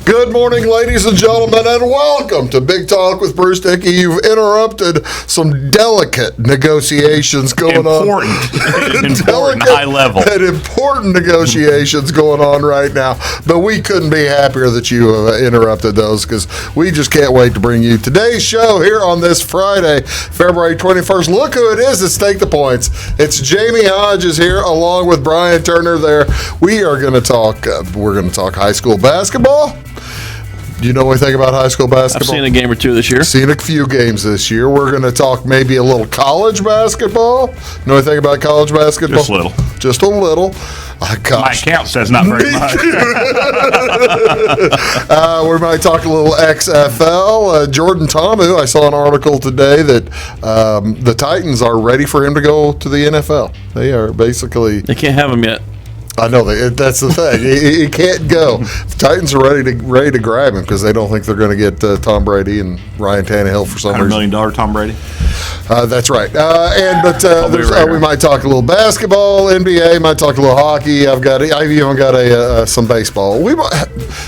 Good morning, ladies and gentlemen, and welcome to Big Talk with Bruce Dickey. You've interrupted some delicate negotiations going on. Important, high level. And important negotiations going on right now. But we couldn't be happier that you interrupted those because we just can't wait to bring you today's show here on this Friday, February 21st. Look who it is. Let's take the points. It's Jamie Hodges here along with Brian Turner there. We are going to talk, we're going to talk high school basketball. Do you know anything about high school basketball? I've seen a game or two this year. Seen a few games this year. We're going to talk maybe a little college basketball. Know anything about college basketball? Just a little. Just a little. My account says not very much. We might talk a little XFL. Jordan Ta'amu, I saw an article today that the Titans are ready for him to go to the NFL. They are basically... They can't have him yet. I know that's the thing. He can't go. The Titans are ready to grab him because they don't think they're going to get Tom Brady and Ryan Tannehill for some reason. $100 million Tom Brady. That's right. We might talk a little basketball, NBA. Might talk a little hockey. I've even got some baseball.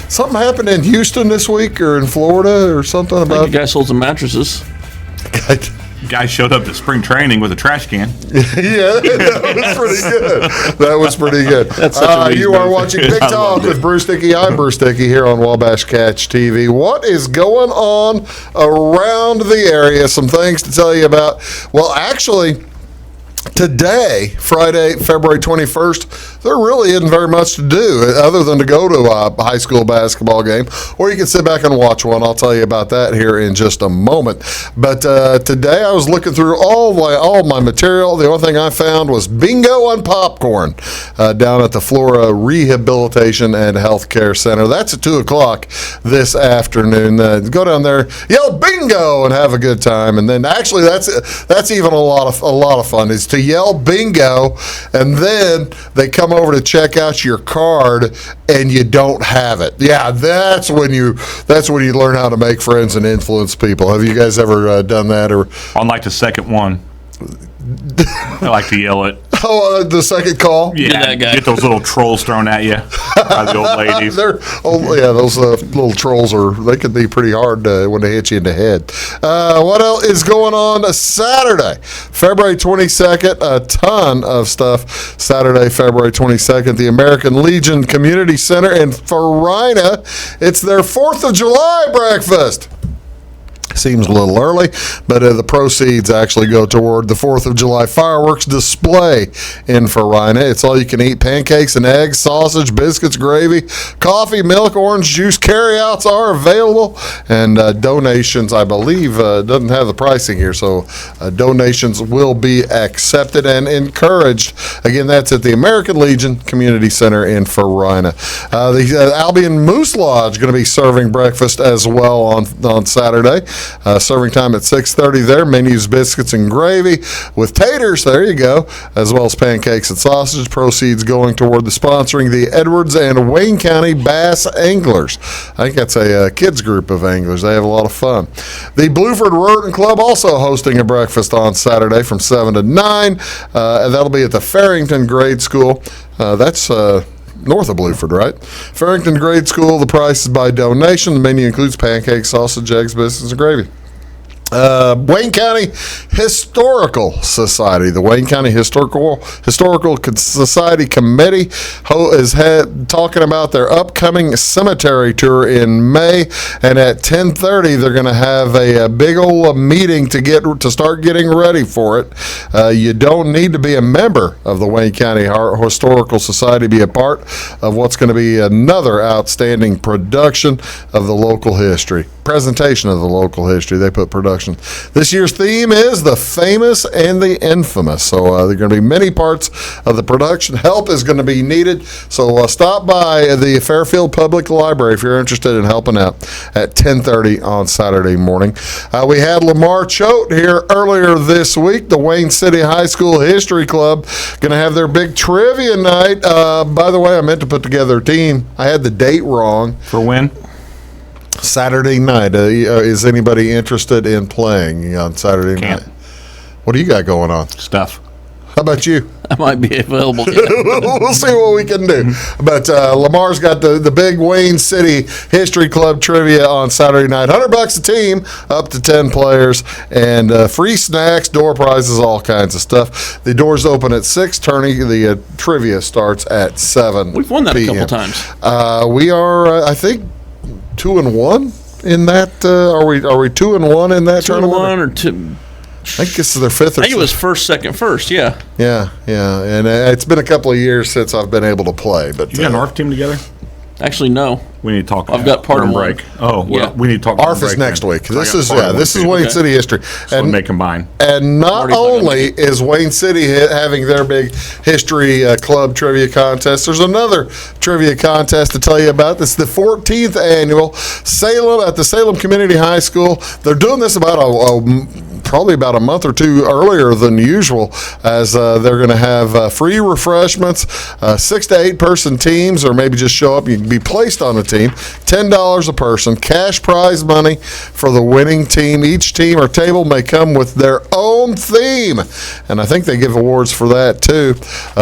Something happened in Houston this week or in Florida or something about. The guy sold some mattresses. Guy showed up to spring training with a trash can. Yeah, that was pretty good. That's such a you are watching Big Talk with Bruce Dickey. I'm Bruce Dickey here on Wabash Catch TV. What is going on around the area? Some things to tell you about. Well, actually, today, Friday, February 21st, there really isn't very much to do other than to go to a high school basketball game, or you can sit back and watch one. I'll tell you about that here in just a moment. But today I was looking through all my material. The only thing I found was bingo and popcorn down at the Flora Rehabilitation and Healthcare Center. That's at 2 o'clock this afternoon. Go down there, yell bingo, and have a good time. And then actually that's even a lot of fun is to yell bingo, and then they come over to check out your card and you don't have it. Yeah, that's when you learn how to make friends and influence people. Have you guys ever done that? Or On like the second one, I like to yell it. The second call? Yeah, that guy. Get those little trolls thrown at you by the old ladies. Those little trolls they can be pretty hard when they hit you in the head. What else is going on Saturday, February 22nd? A ton of stuff. Saturday, February 22nd, the American Legion Community Center in Farina. It's their 4th of July breakfast. Seems a little early, but the proceeds actually go toward the 4th of July fireworks display in Farina. It's all you can eat pancakes and eggs, sausage, biscuits, gravy, coffee, milk, orange juice. Carryouts are available, and donations, I believe, doesn't have the pricing here, so donations will be accepted and encouraged. Again, that's at the American Legion Community Center in Farina. The Albion Moose Lodge going to be serving breakfast as well on Saturday. Serving time at 6:30 there. Menus, biscuits, and gravy with taters, there you go, as well as pancakes and sausage. Proceeds going toward the sponsoring the Edwards and Wayne County Bass Anglers. I think that's a kids group of anglers. They have a lot of fun. The Blueford Rowing Club also hosting a breakfast on Saturday from 7 to 9. And that'll be at the Farrington Grade School. That's north of Blueford, right? Farrington Grade School, the price is by donation. The menu includes pancakes, sausage, eggs, biscuits, and gravy. Wayne County Historical Society. The Wayne County Historical Society Committee is talking about their upcoming cemetery tour in May, and at 10:30 they're going to have a big old meeting to start getting ready for it. You don't need to be a member of the Wayne County Historical Society to be a part of what's going to be another outstanding production of the local history. Presentation of the local history. They put production. This year's theme is the famous and the infamous. So there are going to be many parts of the production. Help is going to be needed. So stop by the Fairfield Public Library if you're interested in helping out at 10:30 on Saturday morning. We had Lamar Choate here earlier this week. The Wayne City High School History Club going to have their big trivia night. By the way, I meant to put together a team. I had the date wrong. For when? Saturday night. Is anybody interested in playing on Saturday night? What do you got going on? Stuff. How about you? I might be available. Yeah. We'll see what we can do. But Lamar's got the big Wayne City History Club trivia on Saturday night. $100 a team, up to 10 players, and free snacks, door prizes, all kinds of stuff. The doors open at 6. The trivia starts at 7. We've won that PM. a couple times. We are, I think, 2-1 in that. Are we 2-1 in that tournament? 2-1 or 2. I think this is their 5th. I think it was first, second, first. Yeah. Yeah, and it's been a couple of years since I've been able to play. But You got an ARF team together? Actually, no. We need to talk. I've got part of during break. Oh, well, Yeah. we need to talk. ARF during is break next then. week. So I This got is part of one this is team. Wayne City history, So we may combine. and not Already done only is Wayne City having their big history club trivia contest, there's another trivia contest to tell you about. This is the 14th annual Salem at the Salem Community High School. They're doing this probably about a month or two earlier than usual, as they're going to have free refreshments, 6 to 8 person teams, or maybe just show up. You can be placed on a team, $10 a person, cash prize money for the winning team. Each team or table may come with their own theme, and I think they give awards for that too.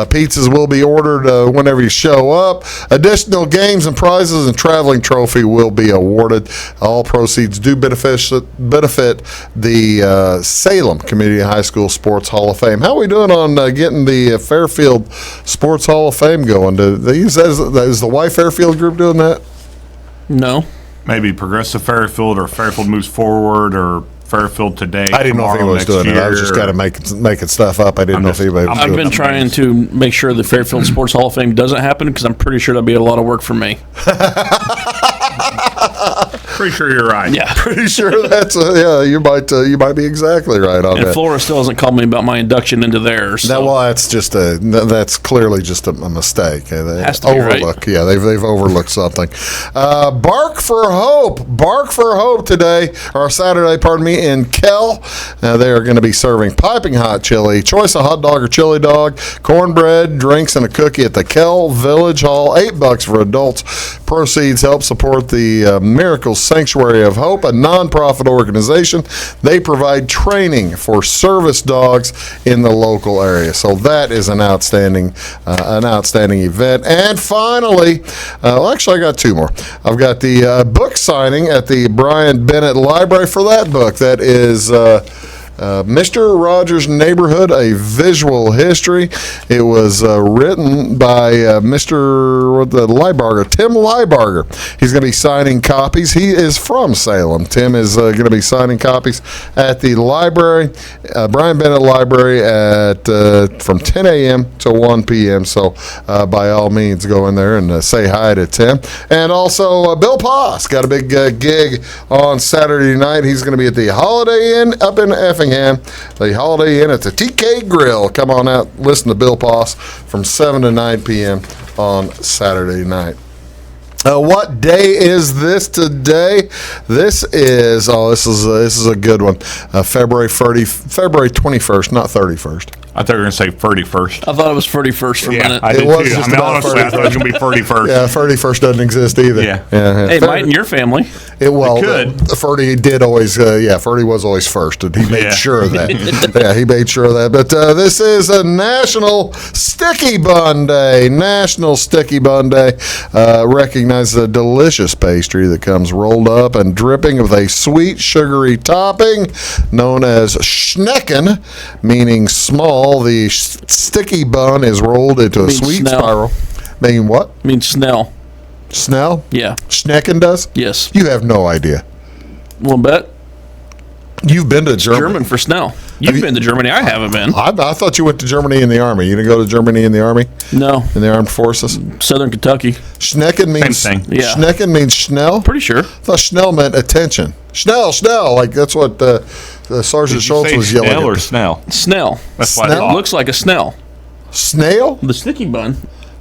Pizzas will be ordered whenever you show up. Additional games and prizes and traveling trophy will be awarded. All proceeds do benefit the Salem Community High School Sports Hall of Fame. How are we doing on getting the Fairfield Sports Hall of Fame going? Is the Y Fairfield group doing that? No. Maybe Progressive Fairfield or Fairfield Moves Forward or Fairfield Today. I didn't know if anybody was doing it. I was just kind of making stuff up. I didn't know if anybody was I've doing been it. trying to make sure the Fairfield Sports Hall of Fame doesn't happen because I'm pretty sure that'd be a lot of work for me. Pretty sure you're right. Yeah. Pretty sure that's you might be exactly right on And that. Flora still hasn't called me about my induction into theirs. So. That's clearly just a mistake. They Has to be right. overlook. Yeah, they've overlooked something. Bark for Hope today, or Saturday, pardon me, in Kell. They are going to be serving piping hot chili, choice of hot dog or chili dog, cornbread, drinks, and a cookie at the Kell Village Hall. $8 for adults. Proceeds help support the Miracles Sanctuary of Hope, a nonprofit organization. They provide training for service dogs in the local area. So that is an outstanding event. And finally, actually I got 2 more. I've got the book signing at the Brian Bennett Library for that book. That is Mr. Rogers' Neighborhood, A Visual History. It was written by Mr. Liebarger, Tim Liebarger. He's going to be signing copies. He is from Salem. Tim is going to be signing copies at the library, Brian Bennett Library, from 10 a.m. to 1 p.m. So by all means, go in there and say hi to Tim. And also, Bill Poss got a big gig on Saturday night. He's going to be at the Holiday Inn up in Effingham. The Holiday Inn at the TK Grill. Come on out, listen to Bill Poss from 7 to 9 p.m. on Saturday night. What day is this today? This is a good one. February 21st, not 31st. I thought you were going to say 31st. I thought it was 31st for a minute. I did was too. just I mean, about honestly, I thought it was going to be 31st. Yeah, 31st doesn't exist either. Yeah. Hey, might in your family. Ferdy did always, Ferdy was always first, and he made sure of that. He made sure of that. But this is a National Sticky Bun Day. National Sticky Bun Day recognizes a delicious pastry that comes rolled up and dripping with a sweet, sugary topping known as Schnecken, meaning small. The sticky bun is rolled into a sweet spiral. Meaning what? Means Snell. Snell? Yeah. Schnecken does? Yes. You have no idea. Well, bet. You've been to Germany. German for Snell. You've been to Germany. I haven't been. I thought you went to Germany in the Army. You didn't go to Germany in the Army? No. In the armed forces? Southern Kentucky. Schnecken means... Same thing. Yeah. Schnecken means Schnell? Pretty sure. I thought Schnell meant attention. Schnell. Like that's what Sergeant Schultz was yelling Snell at. or Snell? Snell. That's what I Snell? thought. It looks like a Snell. Snail? The sticky bun.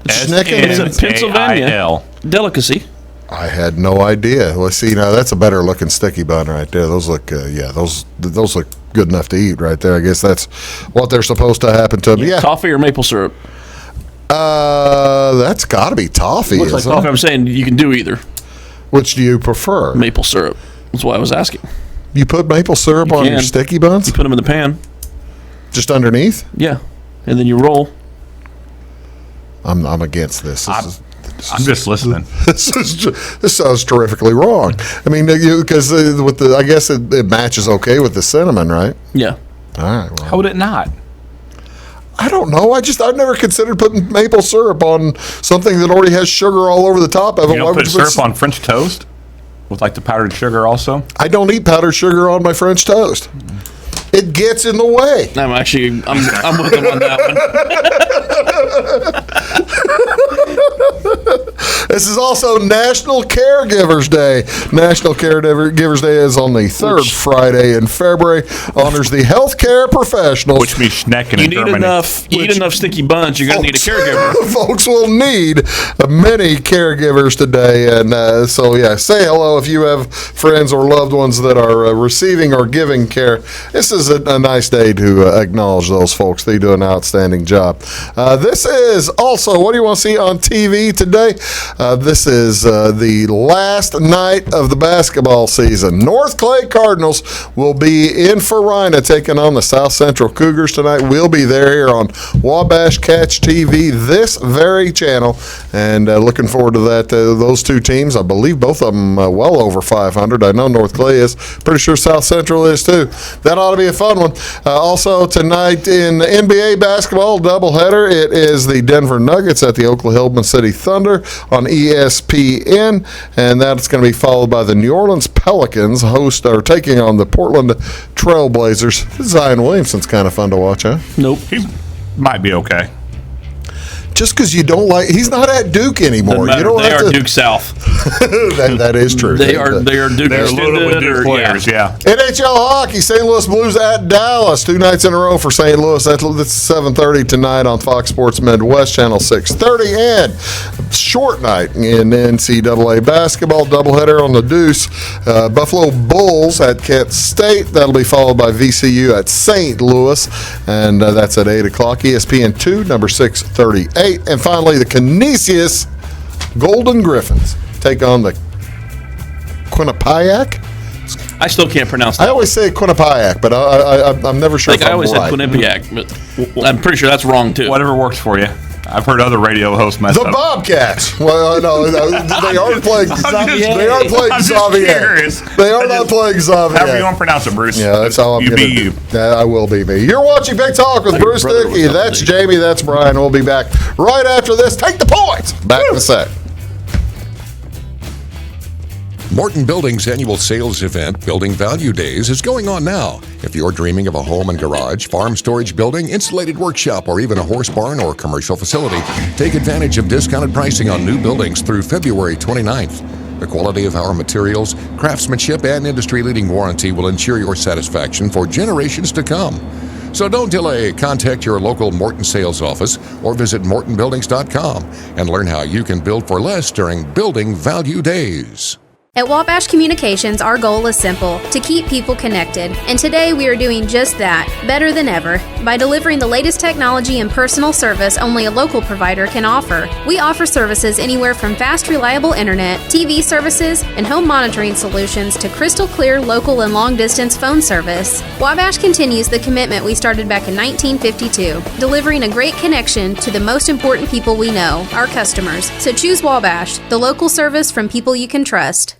Schnecken It's a means... Pennsylvania S-N-A-I-L. delicacy. I had no idea. Well, see, now that's a better looking sticky bun right there. Those look, those look good enough to eat right there. I guess that's what they're supposed to happen to them. Yeah. Coffee or maple syrup? That's got to be toffee. Looks like isn't coffee. it? I'm saying you can do either. Which do you prefer? Maple syrup. That's why I was asking. You put maple syrup on your can. sticky buns? You put them in the pan. Just underneath? Yeah. And then you roll. I'm against this. I'm just listening. This sounds terrifically wrong. I mean, because with I guess it matches okay with the cinnamon, right? Yeah. All right. Well, How would it not? I don't know. I've never considered putting maple syrup on something that already has sugar all over the top of it. You don't put syrup on French toast with like the powdered sugar also? I don't eat powdered sugar on my French toast. It gets in the way. I'm with them on that one. This is also National Caregivers Day. National Caregivers Day is on the third Friday in February. Honors the healthcare professionals. Which means schnecken in Germany. You eat enough sticky buns, you're going to need a caregiver. Folks will need many caregivers today. And so, yeah, say hello if you have friends or loved ones that are receiving or giving care. This is a nice day to acknowledge those folks. They do an outstanding job. This is also, what do you want to see on TV today? This is the last night of the basketball season. North Clay Cardinals will be in Farina taking on the South Central Cougars tonight. We'll be there here on Wabash Catch TV, this very channel, and looking forward to that. Those two teams, I believe both of them well over 500. I know North Clay is. Pretty sure South Central is too. That ought to be a fun one. Also tonight in NBA basketball doubleheader, it is the Denver Nuggets at the Oklahoma City Thunder on ESPN, and that's going to be followed by the New Orleans Pelicans taking on the Portland Trailblazers. Zion Williamson's kind of fun to watch, huh? Nope. He might be okay. Just because you don't like, he's not at Duke anymore. You don't they are Duke South. that is true. They are Duke. They're loaded with Duke players, yeah. NHL hockey, St. Louis Blues at Dallas, 2 nights in a row for St. Louis. That's 7:30 tonight on Fox Sports Midwest, Channel 630, and short night in NCAA basketball, doubleheader on the Deuce. Buffalo Bulls at Kent State. That'll be followed by VCU at St. Louis, and that's at 8 o'clock. ESPN 2, number 638. And finally, the Canisius Golden Griffins take on the Quinnipiac. I still can't pronounce that. I always say Quinnipiac, but I'm never sure if I'm I always right. said Quinnipiac, but I'm pretty sure that's wrong too. Whatever works for you. I've heard other radio hosts mess The up. Bobcats. Well, no, they are playing Xavier. They are playing Xavier. They are not playing Xavier. However you want to pronounce it, Bruce. Yeah, that's how I'm going to be you. I will be me. You're watching Big Talk with Bruce Dickey. That's Jamie. That's Brian. We'll be back right after this. Take the points. Back in a sec. Morton Building's annual sales event, Building Value Days, is going on now. If you're dreaming of a home and garage, farm storage building, insulated workshop, or even a horse barn or commercial facility, take advantage of discounted pricing on new buildings through February 29th. The quality of our materials, craftsmanship, and industry-leading warranty will ensure your satisfaction for generations to come. So don't delay. Contact your local Morton sales office or visit mortonbuildings.com and learn how you can build for less during Building Value Days. At Wabash Communications, our goal is simple, to keep people connected. And today we are doing just that, better than ever, by delivering the latest technology and personal service only a local provider can offer. We offer services anywhere from fast, reliable internet, TV services, and home monitoring solutions to crystal clear local and long-distance phone service. Wabash continues the commitment we started back in 1952, delivering a great connection to the most important people we know, our customers. So choose Wabash, the local service from people you can trust.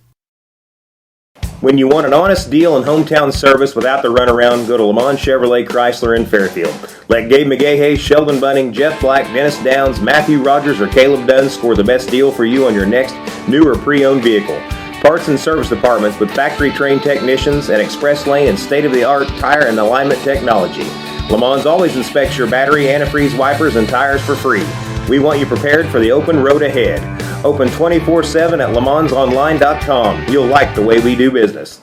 When you want an honest deal and hometown service without the runaround, go to Lamont Chevrolet Chrysler in Fairfield. Let Gabe McGahey, Sheldon Bunning, Jeff Black, Dennis Downs, Matthew Rogers, or Caleb Dunn score the best deal for you on your next new or pre-owned vehicle. Parts and service departments with factory-trained technicians and express lane and state-of-the-art tire and alignment technology. Lamont always inspects your battery, antifreeze, wipers, and tires for free. We want you prepared for the open road ahead. Open 24/7 at LeMansOnline.com. You'll like the way we do business.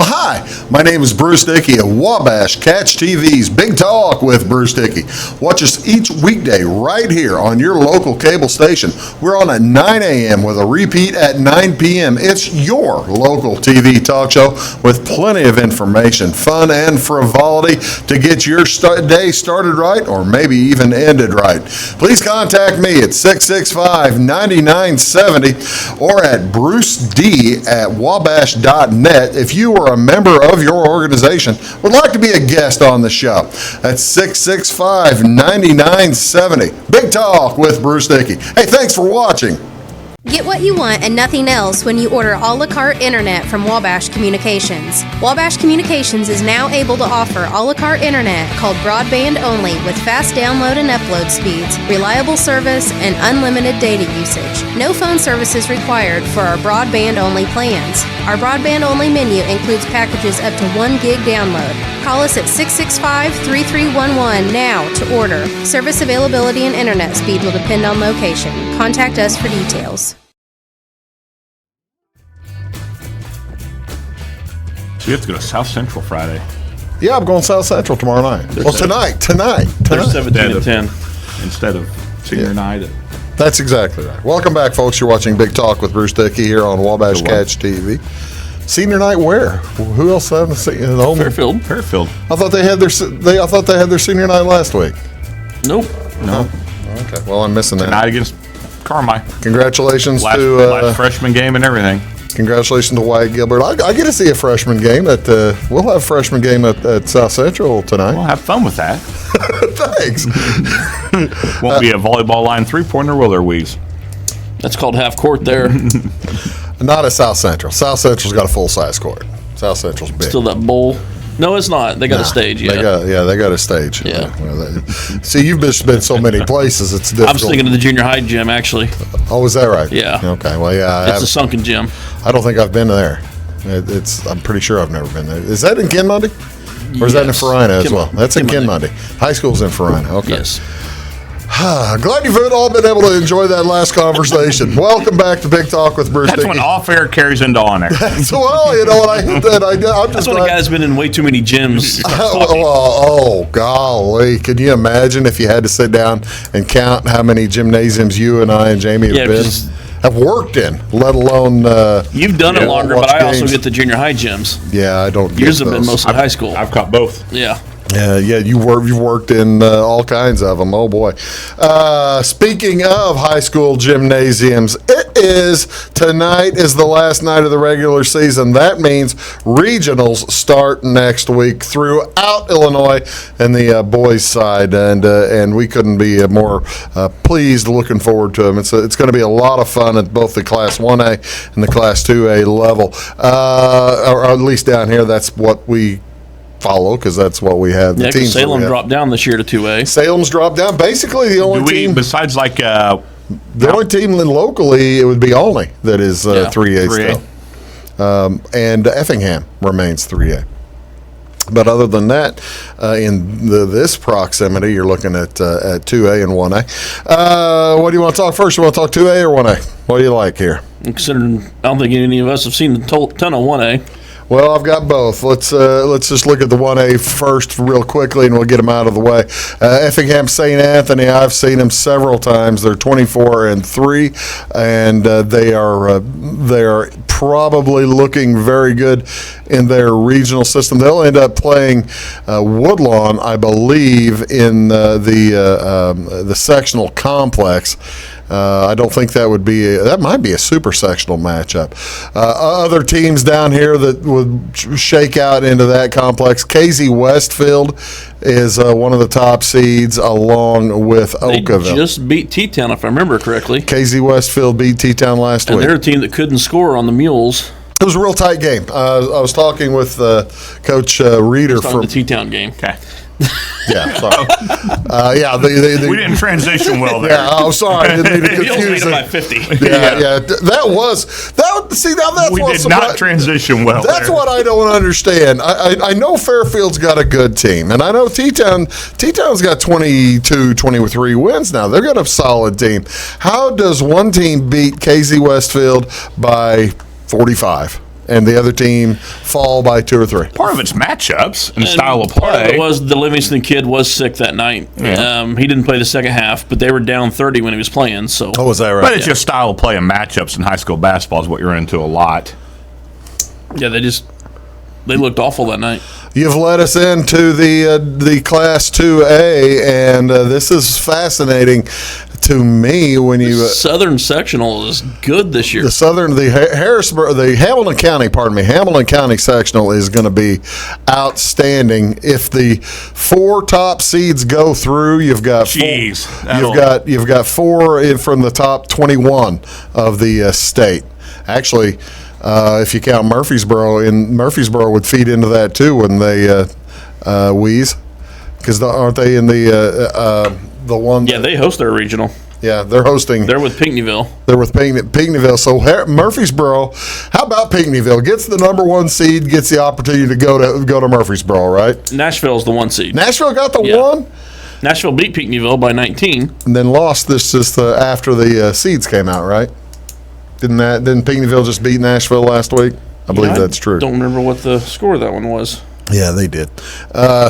Hi, my name is Bruce Dickey of Wabash Catch TV's Big Talk with Bruce Dickey. Watch us each weekday right here on your local cable station. We're on at 9 a.m. with a repeat at 9 p.m. It's your local TV talk show with plenty of information, fun, and frivolity to get your day started right or maybe even ended right. Please contact me at 665-9970 or at bruced@wabash.net if you are a member of your organization would like to be a guest on the show. That's 665-9970. Big Talk with Bruce Dickey. Hey, thanks for watching. Get what you want and nothing else when you order a la carte internet from Wabash Communications. Wabash Communications is now able to offer a la carte internet called broadband only with fast download and upload speeds, reliable service, and unlimited data usage. No phone service is required for our broadband only plans. Our broadband only menu includes packages up to 1 gig download. Call us at 665-3311 now to order. Service availability and internet speed will depend on location. Contact us for details. So you have to go to South Central Friday. Yeah, I'm going South Central tomorrow night. Well, tonight. They're 17 and 10. Instead of senior night. That's exactly right. Welcome back, folks. You're watching Big Talk with Bruce Dickey here on Wabash Catch TV. Senior night where? Who else haven't seen it? Fairfield. I thought they had their senior night last week. Nope. No. Okay. Well, I'm missing that. Tonight against Carmi. Congratulations Last to freshman game and everything. congratulations to Wyatt Gilbert. I get to see a freshman game we'll have a freshman game at South Central tonight. Well, have fun with that. Thanks. Won't be a volleyball line 3-pointer, will there, Weeze? That's called half court there. Not at South Central. South Central's got a full-size court. South Central's big. Still that bowl. No, it's not. They got a stage. Yeah. They got a stage. Yeah. See, you've been so many places. It's difficult. I was thinking of the junior high gym, actually. Oh, is that right? Yeah. Okay. Well, yeah. It's a sunken gym. I don't think I've been there. I'm pretty sure I've never been there. Is that in Kinmundy? Or is that in Farina as well? That's in Kinmundy. High school's in Farina. Okay. Yes. Glad you've all been able to enjoy that last conversation. Welcome back to Big Talk with Bruce That's Dickey. when off-air carries into on-air. So, well, you know what I hit that. I'm just That's when a guy's been in way too many gyms. Oh, golly. Can you imagine if you had to sit down and count how many gymnasiums you and I and Jamie have worked in, let alone You've done it longer, but I also get the junior high gyms. Yeah, I don't get Yours have been those. mostly high school. I've caught both. Yeah. Yeah, you've worked in all kinds of them. Oh boy! Speaking of high school gymnasiums, tonight is the last night of the regular season. That means regionals start next week throughout Illinois and the boys' side, and we couldn't be more pleased. Looking forward to them. It's going to be a lot of fun at both the Class 1A and the Class 2A level, or at least down here. That's what we follow because that's what we have. Yeah, because Salem dropped down this year to 2A. Salem's dropped down. Basically, the only team besides the only team locally, it would be Olney that is 3A still, and Effingham remains 3A. But other than that, in this proximity, you're looking at 2A and 1A. What do you want to talk first? You want to talk 2A or 1A? What do you like here? Considering I don't think any of us have seen a ton of 1A. Well, I've got both. Let's just look at the 1A first real quickly, and we'll get them out of the way. Effingham St. Anthony, I've seen them several times. They're 24-3, and they are probably looking very good in their regional system. They'll end up playing Woodlawn, I believe, in the sectional complex. I don't think that might be a super sectional matchup. Other teams down here that would shake out into that complex, KZ Westfield is one of the top seeds along with Oakville. They just beat T-Town, if I remember correctly. KZ Westfield beat T-Town last week. And they're a team that couldn't score on the Mules. It was a real tight game. I was talking with Coach Reeder from the T-Town game. Okay. Yeah, sorry. We didn't transition well there. Yeah, I'm sorry. I didn't mean to confuse by it. 50. Yeah. See, now that's We what did not transition well. That's there. what I don't understand. I know Fairfield's got a good team, and I know T-Town's got 23 wins now. They've got a solid team. How does one team beat KZ Westfield by 45? And the other team fall by 2 or 3. Part of it's matchups and style of Part of play. it was the Livingston kid was sick that night. Yeah. He didn't play the second half, but they were down 30 when he was playing. So. Oh, is that right? But it's just style of play and matchups in high school basketball is what you're into a lot. Yeah, they just They looked awful that night. You've led us into the Class 2A, and this is fascinating to me when you Southern Sectional is good this year. the Hamilton County sectional is going to be outstanding. If the 4 top seeds go through, you've got you've got 4 in from the top 21 of the state. Actually, if you count Murfreesboro, would feed into that too when they wheeze, because aren't they in the one? Yeah, they host their regional. Yeah, they're hosting. They're with Pinckneyville. They're with Pinckneyville. So Murfreesboro, how about Pinckneyville? Gets the number 1 seed, gets the opportunity to go to Murfreesboro, right? Nashville's the 1 seed. Nashville got the 1? Nashville beat Pinckneyville by 19. And then lost this just after the seeds came out, right? Didn't Pinckneyville just beat Nashville last week? I believe that's true. Don't remember what the score of that one was. Yeah, they did.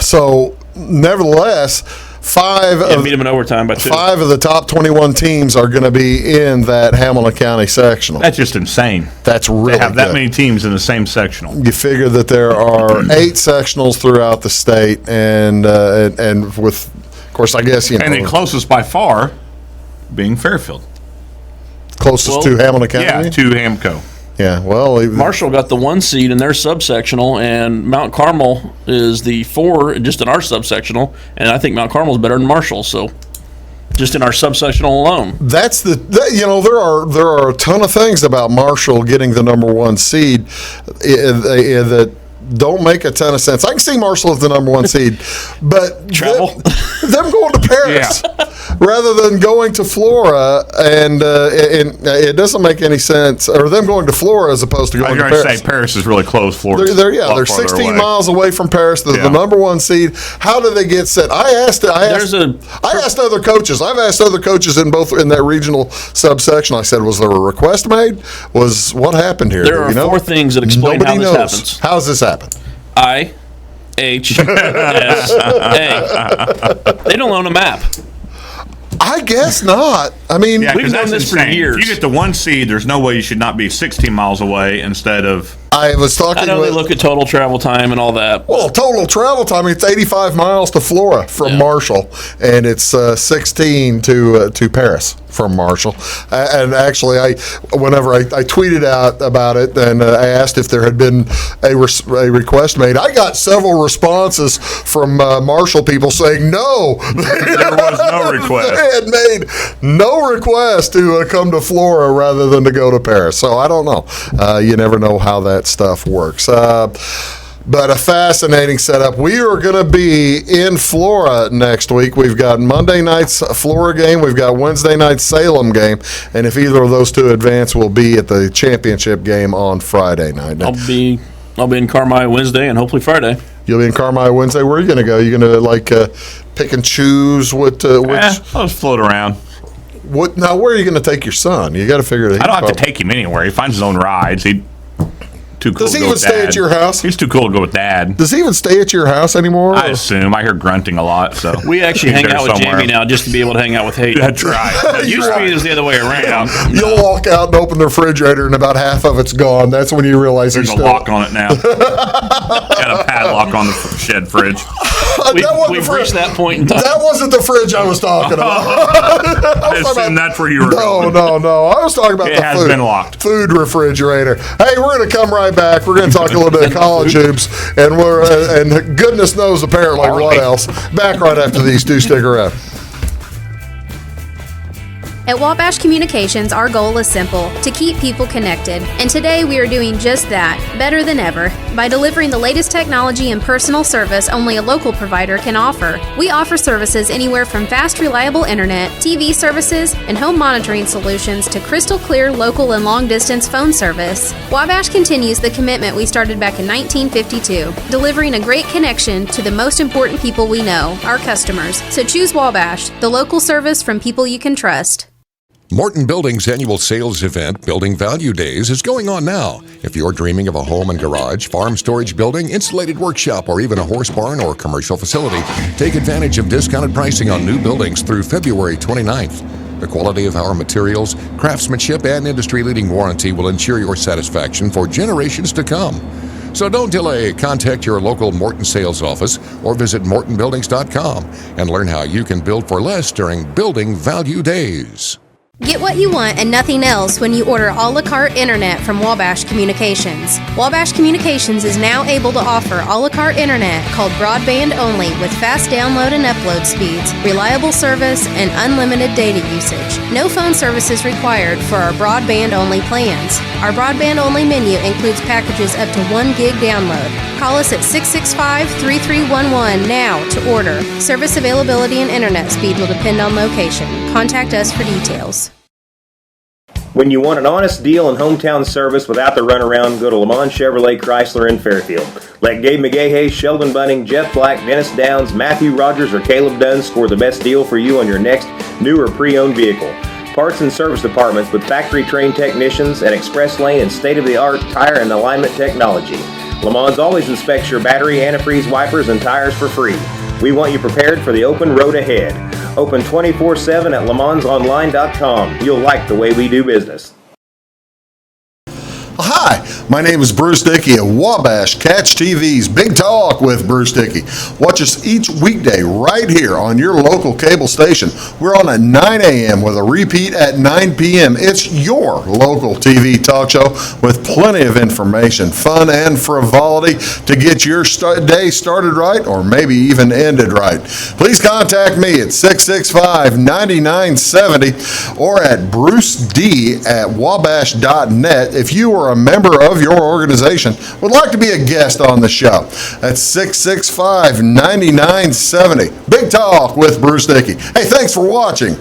So, nevertheless, beat them in overtime by 2. 5 of the top 21 teams are going to be in that Hamilton County sectional. That's just insane. That's really They have that good. many teams in the same sectional. You figure that there are 8 sectionals throughout the state, and with, of course, I guess And the closest by far being Fairfield. Closest to Hamilton County. Yeah, to Hamco. Yeah, well, Marshall got the 1 seed in their subsectional, and Mount Carmel is the 4 just in our subsectional, and I think Mount Carmel's better than Marshall. So, just in our subsectional alone, that's there are a ton of things about Marshall getting the number 1 seed that don't make a ton of sense. I can see Marshall as the number 1 seed, but travel them going to Paris rather than going to Flora, and it doesn't make any sense. Or them going to Flora as opposed to going to Paris. I was going to say Paris is really close. Florida. They're 16 miles away from Paris. They're the number 1 seed. How do they get set? I asked other coaches. I've asked other coaches in that regional subsection. I said, was there a request made? What happened here? There are 4 things that explain Nobody how this knows. happens. How does this happen? IHSA. They don't own a map. I guess not. I mean, Yeah, We've because done that's this for insane. years. If you get the 1 seed, there's no way you should not be 16 miles away instead of. I was talking I know with. they look at total travel time and all that. Well, total travel time, it's 85 miles to Flora from Marshall, and it's 16 to Paris from Marshall. And actually, whenever I tweeted out about it, and I asked if there had been a request made, I got several responses from Marshall people saying no. There was no request. They had made no request to come to Flora rather than to go to Paris. So I don't know. You never know how that stuff works. But a fascinating setup. We are going to be in Flora next week. We've got Monday night's Flora game. We've got Wednesday night's Salem game. And if either of those 2 advance, we'll be at the championship game on Friday night. I'll be in Carmi Wednesday and hopefully Friday. You'll be in Carmi Wednesday. Where are you going to go? You going to pick and choose which? I'll just float around. Now, where are you going to take your son? You got to figure it out. I don't have to take him anywhere. He finds his own rides. Too cool Does to he go even with stay Dad. at your house? He's too cool to go with Dad. Does he even stay at your house anymore? I assume. I hear grunting a lot, so We actually he's hang there out with somewhere. Jamie now just to be able to hang out with Hayden. That's right. It used to be it was the other way around. You'll walk out and open the refrigerator, and about half of it's gone. That's when you realize There's he's a still. lock on it now. Got a padlock on the shed fridge. We've reached that point in time. That wasn't the fridge I was talking about. I assume that's where you were going. No. I was talking about It the has food. been locked. Food refrigerator. Hey, we're going to come right back. We're going to talk a little bit of college hoops, and and goodness knows apparently what else. Back right after these 2. Stick around. At Wabash Communications, our goal is simple: to keep people connected. And today we are doing just that, better than ever, by delivering the latest technology and personal service only a local provider can offer. We offer services anywhere from fast, reliable internet, TV services, and home monitoring solutions to crystal clear local and long-distance phone service. Wabash continues the commitment we started back in 1952, delivering a great connection to the most important people we know, our customers. So choose Wabash, the local service from people you can trust. Morton Building's annual sales event, Building Value Days, is going on now. If you're dreaming of a home and garage, farm storage building, insulated workshop, or even a horse barn or commercial facility, take advantage of discounted pricing on new buildings through February 29th. The quality of our materials, craftsmanship, and industry-leading warranty will ensure your satisfaction for generations to come. So don't delay. Contact your local Morton sales office or visit mortonbuildings.com and learn how you can build for less during Building Value Days. Get what you want and nothing else when you order a la carte internet from Wabash Communications. Wabash Communications is now able to offer a la carte internet called broadband only with fast download and upload speeds, reliable service, and unlimited data usage. No phone service is required for our broadband only plans. Our broadband only menu includes packages up to 1 gig download. Call us at 665-3311 now to order. Service availability and internet speed will depend on location. Contact us for details. When you want an honest deal and hometown service without the runaround, go to Lamont Chevrolet Chrysler in Fairfield. Let Gabe McGahey, Sheldon Bunning, Jeff Black, Dennis Downs, Matthew Rogers, or Caleb Dunn score the best deal for you on your next new or pre-owned vehicle. Parts and service departments with factory-trained technicians and express lane and state-of-the-art tire and alignment technology. Lamont's always inspects your battery, antifreeze, wipers, and tires for free. We want you prepared for the open road ahead. Open 24/7 at LaMonsOnline.com. You'll like the way we do business. Hi, my name is Bruce Dickey of Wabash Catch TV's Big Talk with Bruce Dickey. Watch us each weekday right here on your local cable station. We're on at 9 a.m. with a repeat at 9 p.m. It's your local TV talk show with plenty of information, fun, and frivolity to get your day started right or maybe even ended right. Please contact me at 665-9970 or at bruced@wabash.net if you are a member of your organization would like to be a guest on the show. That's 665-9970. Big Talk with Bruce Dickey. Hey, thanks for watching.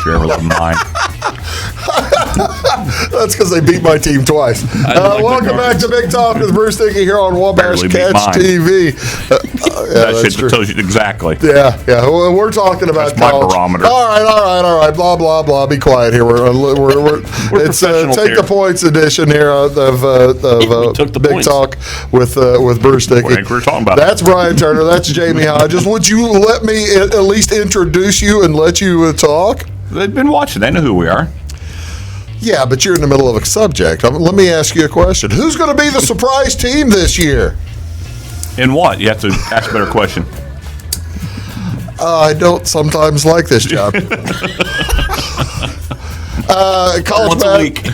Share with mine. That's because they beat my team twice. Welcome back to Big Talk with Bruce Dickey here on Wabash Barely beat Catch mine. TV. That shit tells you exactly. Yeah. Well, we're talking about That's my college. barometer. All right. Blah blah blah. Be quiet here. We're it's professionals take here. the points edition here of took the Big points. Talk with Bruce Dickey. What think we were talking about? That's Brian Turner. That's Jamie Hodges. Would you let me at least introduce you and let you talk? They've been watching. They know who we are. Yeah, but you're in the middle of a subject. Let me ask you a question. Who's going to be the surprise team this year? In what? You have to ask a better question. I don't sometimes like this job. College Once a week.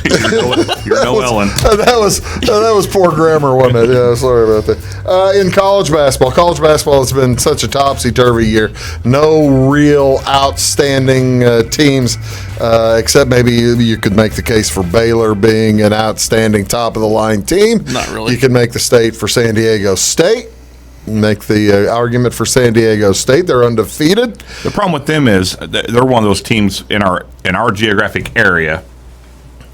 You're no Ellen. That was poor grammar, wasn't it? Yeah, sorry about that. In college basketball has been such a topsy-turvy year. No real outstanding teams, except maybe you could make the case for Baylor being an outstanding top-of-the-line team. Not really. You can make the state for San Diego State. Make the argument for San Diego State. They're undefeated. The problem with them is they're one of those teams in our geographic area.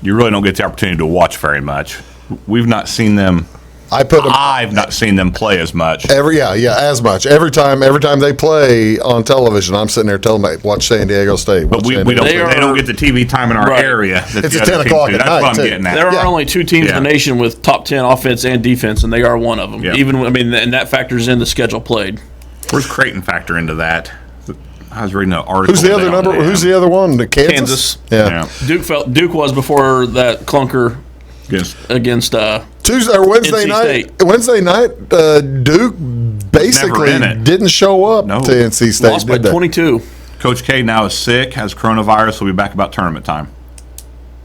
You really don't get the opportunity to watch very much. We've not seen them. I've not seen them play as much. As much. Every time they play on television, I'm sitting there telling them, watch San Diego State. But we don't. They don't get the TV time in our Right. area. that It's the at other 10 teams o'clock do. at That's night, what I'm too. getting at. There are only two teams in Yeah. the nation with top 10 offense and defense, and they are one of them. Yeah. And that factors in the schedule played. Where's Creighton factor into that? I was reading an article. Who's the other today on number? that. Who's the other one? The Kansas. Yeah. Duke was before that clunker Yes. against Tuesday or Wednesday NC night. State. Wednesday night, Duke basically Never in it. didn't show up No. to NC State. lost by did they? 22. Coach K now is sick, has coronavirus. He'll be back about tournament time.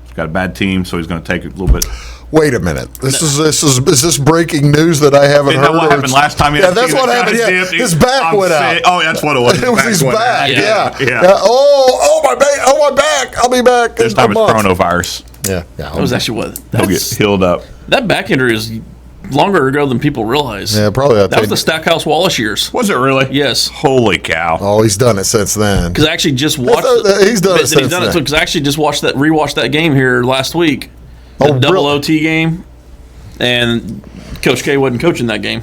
He's got a bad team, so he's going to take a little bit. Wait a minute. Is this breaking news that I haven't Isn't heard? that what or happened last time? Yeah, that's what happened. Yeah, his back went out. Oh, that's what it was. It was his back. Yeah. Yeah. Oh, my back. Oh, my back. I'll be back. This in a time it's month. coronavirus. Yeah. That was actually what. He'll get healed up. That back injury is longer ago than people realize. Yeah, probably. That was the Stackhouse Wallace years. Was it really? Yes. Holy cow. Oh, he's done it since then. Because I actually just watched. He's done it since then. Because I actually just rewatched that game here last week. The Oh, double really? OT game, and Coach K wasn't coaching that game.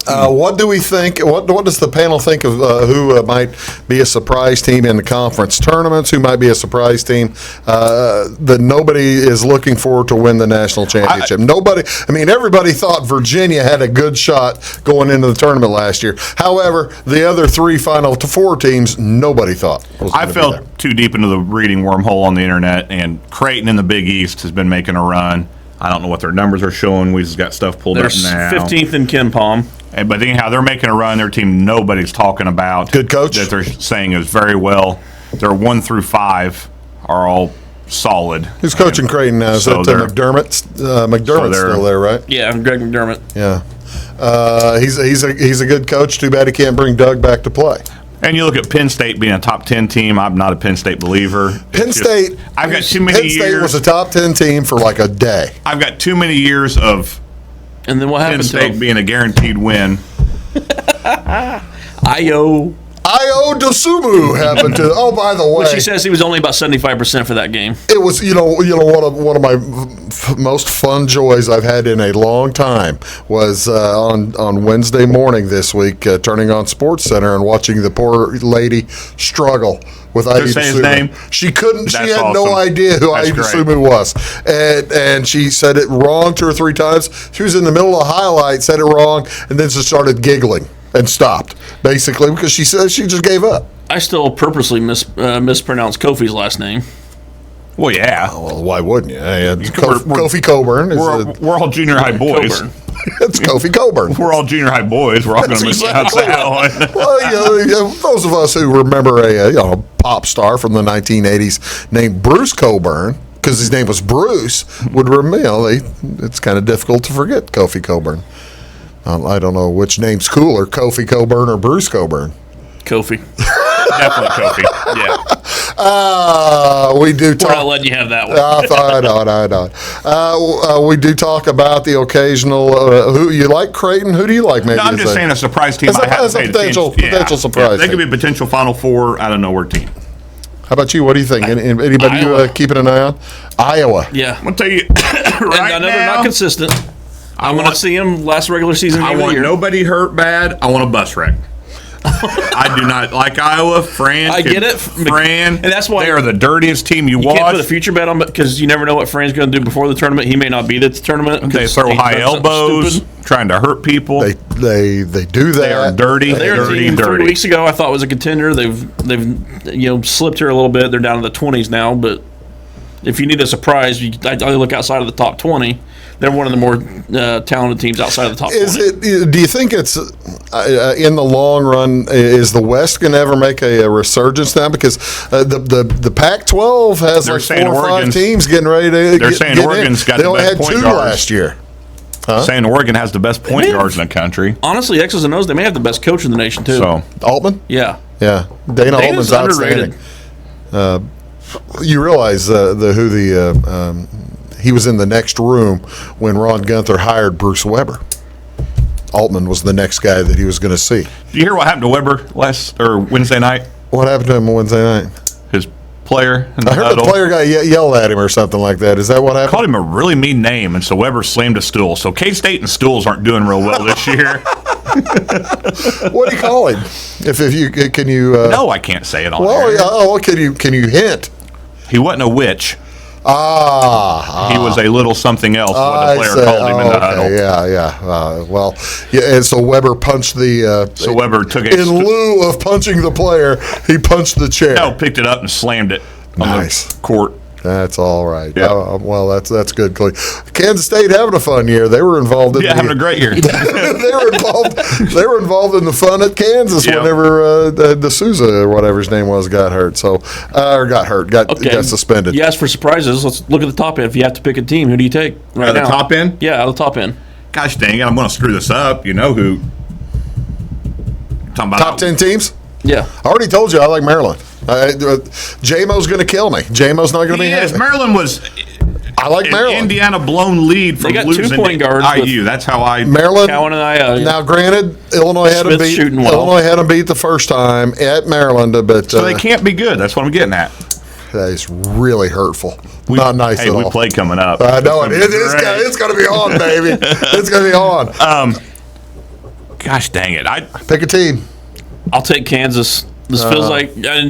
What do we think? What does the panel think of who might be a surprise team in the conference tournaments? Who might be a surprise team that nobody is looking for to win the national championship? Nobody. I mean, everybody thought Virginia had a good shot going into the tournament last year. However, the other three Final Four teams, nobody thought. I fell too deep into the reading wormhole on the internet, and Creighton in the Big East has been making a run. I don't know what their numbers are showing. We've just got stuff pulled up now. 15th in Ken Palm. But anyhow, they're making a run. Their team nobody's talking about. Good coach. That they're saying is very well. Their 1 through 5 are all solid. Who's coaching Creighton now? Is that McDermott? McDermott's still there, right? Yeah, Greg McDermott. Yeah. He's a good coach. Too bad he can't bring Doug back to play. And you look at Penn State being a top 10 team. I'm not a Penn State believer. I've got too many years. Penn State was a top 10 team for like a day. I've got too many years of and then what happened Penn State being a guaranteed win. Io Dosumu happened to. Oh, by the way, which he says he was only about 75% for that game. It was, one of my most fun joys I've had in a long time was on Wednesday morning this week, turning on Sports Center and watching the poor lady struggle with Io Dosumu. His name? She couldn't. That's she had awesome. no idea who Io Dosumu was, and she said it wrong 2 or 3 times. She was in the middle of a highlight, said it wrong, and then just started giggling. And stopped, basically, because she says she just gave up. I still purposely mispronounced Kofi's last name. Well, yeah. Well, why wouldn't you? Kofi Coburn. We're all junior high boys. It's Kofi Coburn. We're all junior high boys. We're all going to mispronounce that one. Well, those of us who remember a pop star from the 1980s named Bruce Coburn, because his name was Bruce, would remember. It's kind of difficult to forget Kofi Coburn. I don't know which name's cooler, Kofi Coburn or Bruce Coburn. Kofi. Definitely Kofi. Yeah. We do talk. We're not letting you have that one. I know. We do talk about the occasional. Who you like, Creighton? Who do you like? Maybe no, I'm just saying a surprise team. As a potential surprise. They could be a potential Final Four out of nowhere team. How about you? What do you think? Anybody you keeping an eye on? Iowa. Yeah. I'm gonna tell you right now. They're not consistent. I want to see him last regular season. I want nobody hurt bad. I want a bus wreck. I do not like Iowa. I get it. Fran, and that's why they are the dirtiest team you watch. You can't put a future bet on, because you never know what Fran's going to do before the tournament. He may not be at the tournament. They throw high elbows, trying to hurt people. They do that. They are dirty. They're a team 3 weeks ago I thought was a contender. They've slipped here a little bit. They're down in the 20s now. But if you need a surprise, I look outside of the top 20. They're one of the more talented teams outside of the top 20. Do you think it's in the long run? Is the West going to ever make a resurgence now? Because the Pac-12 has like 4 or 5 teams getting ready to. They're saying Oregon's got the best point guards. They only had 2 last year. Huh? Saying Oregon has the best point guards in the country. Honestly, X's and O's, they may have the best coach in the nation too. So Altman? Yeah. Dana Altman's outstanding. You realize he was in the next room when Ron Gunther hired Bruce Weber. Altman was the next guy that he was going to see. Did you hear what happened to Weber Wednesday night? What happened to him Wednesday night? His player. I heard the player guy yelled at him or something like that. Is that what happened? Called him a really mean name, and so Weber slammed a stool. So K-State and stools aren't doing real well this year. What do you call him? Can you? No, I can't say it on air. Can you hint? He wasn't a witch. He was a little something else. What the player called him in the huddle. And so Weber punched the. So Weber took in lieu of punching the player, he punched the chair. No, picked it up and slammed it on the court. That's all right. Yeah. Well, that's good. Kansas State having a fun year. They were involved in having a great year. they were involved in the fun at Kansas whenever the Sousa or whatever his name was got hurt. Got suspended. You asked for surprises. Let's look at the top end. If you have to pick a team, who do you take right now? The top end? Yeah, out of the top end. Gosh dang it! I'm going to screw this up. You know who? Talking about top 10 teams? Yeah. I already told you I like Maryland. J-Mo's going to kill me. J-Mo's not going to be happy. Maryland was. I like Maryland. Indiana blown lead from losing 2 point guards IU. That's how I. Maryland. Cowan and I. Now, granted, Illinois had them beat. Illinois had them beat the first time at Maryland, but so they can't be good. That's what I'm getting at. That is really hurtful. Not nice at all. Hey, we play coming up. I know it. It's going to be on, baby. It's going to be on. Gosh dang it! Pick a team. I'll take Kansas. This feels like I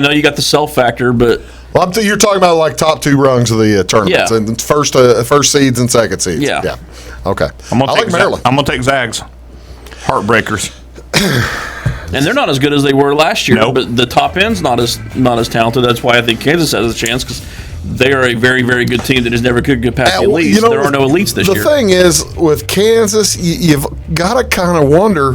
know you got the self factor, but Well, you're talking about like top two rungs of the tournaments, Yeah. and first seeds and second seeds. Yeah. Okay. I'm gonna I take like Maryland. I'm gonna take Zags. Heartbreakers. and they're not as good as they were last year. Nope. But the top end's not as talented. That's why I think Kansas has a chance because they are a very, very good team that just never could get past the elites. There are no elites this year. The thing is, with Kansas, you've got to kind of wonder,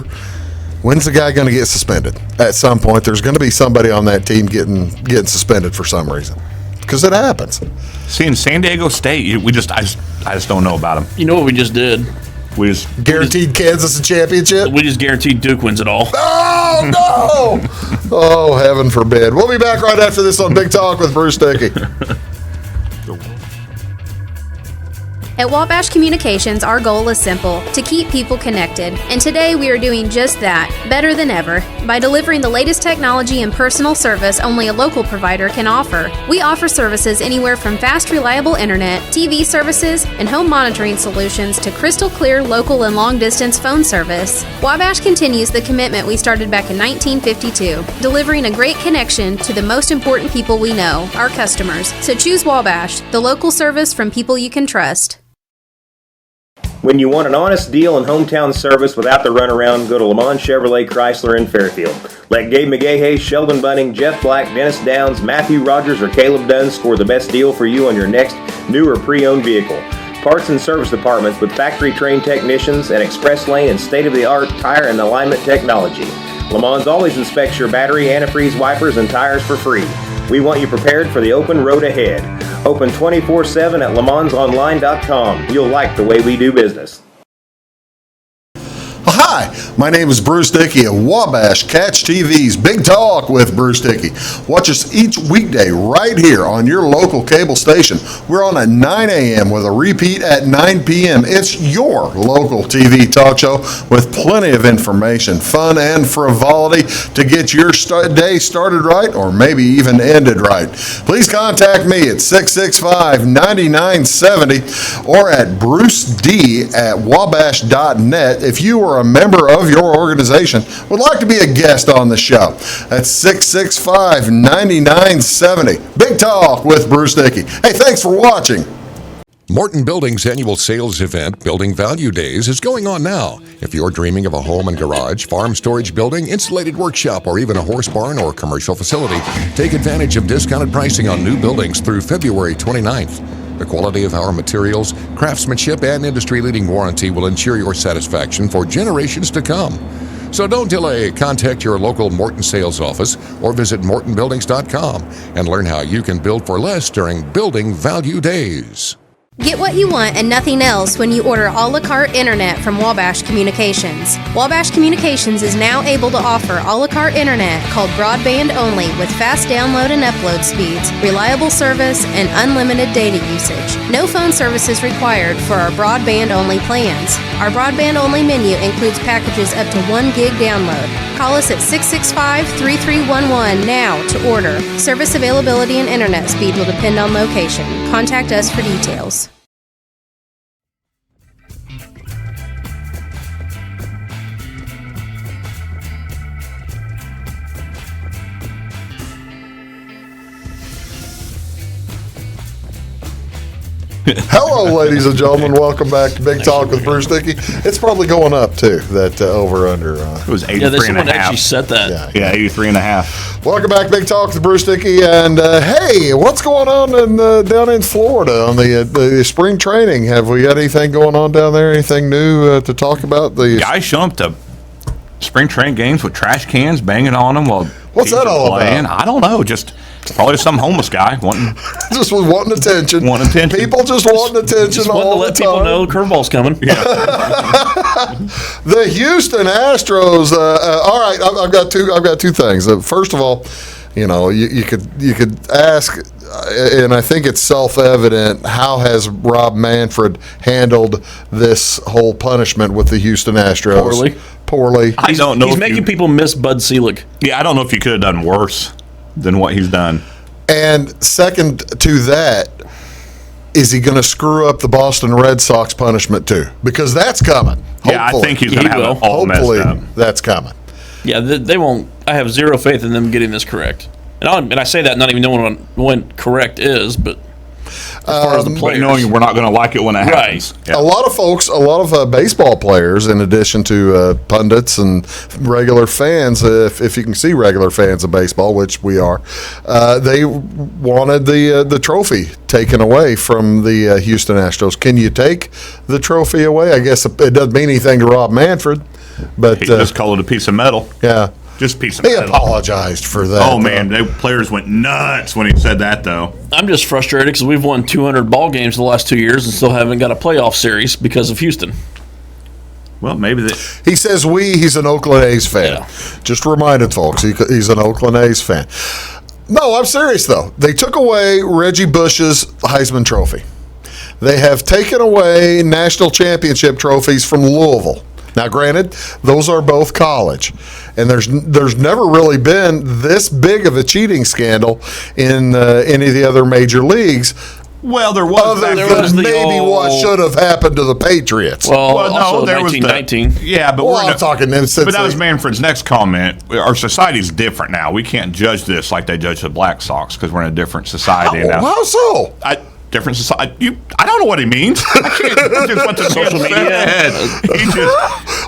when's the guy going to get suspended? At some point, there's going to be somebody on that team getting suspended for some reason, because it happens. See, in San Diego State, I just don't know about them. You know what we just did? We just Guaranteed Kansas a championship? We just guaranteed Duke wins it all. Oh, no! Oh, heaven forbid. We'll be back right after this on Big Talk with Bruce Dickey. At Wabash Communications, our goal is simple: to keep people connected. And today we are doing just that, better than ever, by delivering the latest technology and personal service only a local provider can offer. We offer services anywhere from fast, reliable internet, TV services, and home monitoring solutions to crystal clear local and long-distance phone service. Wabash continues the commitment we started back in 1952, delivering a great connection to the most important people we know, our customers. So choose Wabash, the local service from people you can trust. When you want an honest deal and hometown service without the runaround, go to Le Mans Chevrolet Chrysler in Fairfield. Let Gabe McGahey, Sheldon Bunning, Jeff Black, Dennis Downs, Matthew Rogers, or Caleb Dunn score the best deal for you on your next new or pre-owned vehicle. Parts and service departments with factory-trained technicians and express lane and state-of-the-art tire and alignment technology. Le Mans always inspects your battery, antifreeze, wipers, and tires for free. We want you prepared for the open road ahead. Open 24/7 at lemansonline.com. You'll like the way we do business. Hi, my name is Bruce Dickey of Wabash Catch TV's Big Talk with Bruce Dickey. Watch us each weekday right here on your local cable station. We're on at 9 a.m. with a repeat at 9 p.m. It's your local TV talk show with plenty of information, fun, and frivolity to get your day started right or maybe even ended right. Please contact me at 665-9970 or at bruced@wabash.net if you are a member of your organization would like to be a guest on the show. That's 665-9970. Big Talk with Bruce Dickey. Hey, thanks for watching. Morton Building's annual sales event, Building Value Days, is going on now. If you're dreaming of a home and garage, farm storage building, insulated workshop, or even a horse barn or commercial facility, take advantage of discounted pricing on new buildings through February 29th. The quality of our materials, craftsmanship, and industry-leading warranty will ensure your satisfaction for generations to come. So don't delay. Contact your local Morton sales office or visit mortonbuildings.com and learn how you can build for less during Building Value Days. Get what you want and nothing else when you order a la carte internet from Wabash Communications. Wabash Communications is now able to offer a la carte internet called broadband only with fast download and upload speeds, reliable service, and unlimited data usage. No phone service is required for our broadband only plans. Our broadband only menu includes packages up to 1 gig download. Call us at 665-3311 now to order. Service availability and internet speed will depend on location. Contact us for details. Hello, ladies and gentlemen. Welcome back to Big Talk with Bruce Dickey. It's probably going up, too, that over-under. It was Yeah, 83 and a someone actually half. set that. Yeah, 83 and a half. Welcome back to Big Talk with Bruce Dickey. And, hey, what's going on down in Florida on the spring training? Have we got anything going on down there? Anything new to talk about? Guys show up to spring training games with trash cans banging on them while What's teams that are all playing. about? I don't know. Just probably some homeless guy wanting. Just wanting attention. Wanting attention. People just wanting attention Just wanted to all the let people time. know the curveball's coming. The Houston Astros. All right, I've got two things. First of all, you know, you could ask, and I think it's self-evident, how has Rob Manfred handled this whole punishment with the Houston Astros? Poorly. I don't know. He's if making you- people miss Bud Selig. Yeah, I don't know if you could have done worse than what he's done. And second to that, is he going to screw up the Boston Red Sox punishment too? Because that's coming. Yeah, I think he's going to have it all messed up. That's coming. Yeah, they won't. I have zero faith in them getting this correct. And I say that not even knowing what correct is, but as far as the players, knowing we're not going to like it when it happens. Yeah. A lot of baseball players, in addition to pundits and regular fans, if you can see regular fans of baseball, which we are, they wanted the trophy taken away from the Houston Astros. Can you take the trophy away? I guess it doesn't mean anything to Rob Manfred, but he just called it a piece of metal. Yeah. Just a piece of metal. He apologized for that. Oh, man. The players went nuts when he said that, though. I'm just frustrated because we've won 200 ball games the last 2 years and still haven't got a playoff series because of Houston. Well, maybe he says he's an Oakland A's fan. Yeah. Just reminded folks, he's an Oakland A's fan. No, I'm serious, though. They took away Reggie Bush's Heisman Trophy. They have taken away national championship trophies from Louisville. Now, granted, those are both college, and there's never really been this big of a cheating scandal in any of the other major leagues. Well, there was. What should have happened to the Patriots. Well no, there 1919. Was but I'm talking. But that was Manfred's next comment. Our society's different now. We can't judge this like they judge the Black Sox because we're in a different society now. How so? Different society. I don't know what he means. I can't. Just what the social media.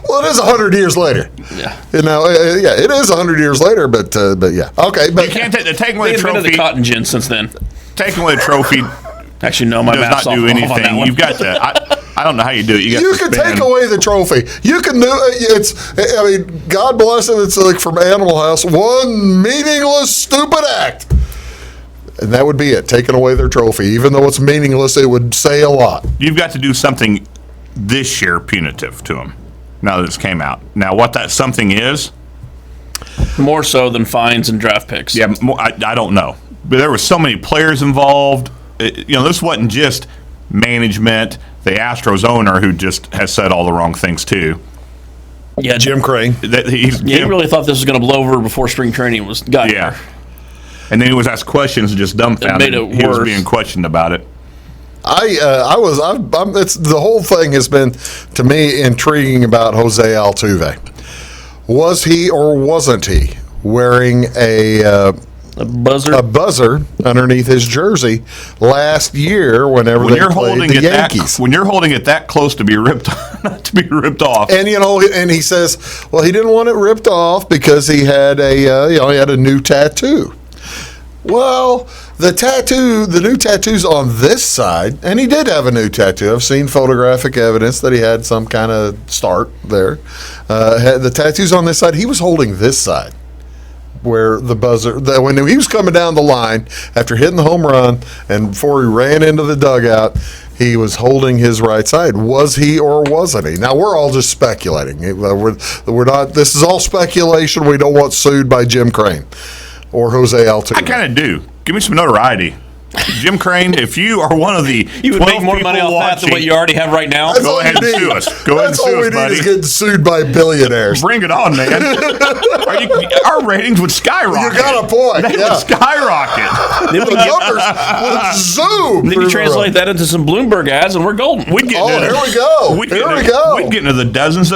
Well, it is 100 years later. Yeah. It is 100 years later, but yeah. Okay, but you can't take away the trophy. The cotton gin since then. Taking away the trophy. Actually, no, my does not do anything. You've got to. I don't know how you do it. You can take away the trophy. You can do it. I mean, God bless him. It's like from Animal House. One meaningless, stupid act. And that would be it, taking away their trophy. Even though it's meaningless, it would say a lot. You've got to do something this year punitive to them, now that it's came out. Now, what that something is? More so than fines and draft picks. Yeah, I don't know. But there were so many players involved. This wasn't just management, the Astros owner who just has said all the wrong things, too. Yeah, Jim Crane. He really thought this was going to blow over before spring training got here. And then he was asked questions and just dumbfounded. He was being questioned about it. It's the whole thing has been, to me, intriguing about Jose Altuve. Was he or wasn't he wearing a buzzer underneath his jersey last year whenever they played the Yankees? When you're holding it that close to be ripped off, and and he says, well, he didn't want it ripped off because he had he had a new tattoo. Well, the new tattoo's on this side, and he did have a new tattoo. I've seen photographic evidence that he had some kind of start there. The tattoo's on this side. He was holding this side, where the buzzer, when he was coming down the line after hitting the home run and before he ran into the dugout, he was holding his right side. Was he or wasn't he? Now, we're all just speculating. We're not. This is all speculation. We don't want sued by Jim Crane or Jose Altuve. I kind of do. Give me some notoriety. Jim Crane, if you are one of the you would make more money off that than what you already have right now. Go ahead and sue us. Go ahead and sue us, buddy. That's all we need is getting sued by billionaires. Bring it on, man. Our ratings would skyrocket. You got a point. They would skyrocket. The numbers would zoom. Then you translate that into some Bloomberg ads, and we're golden. Here we go. We'd get into the dozens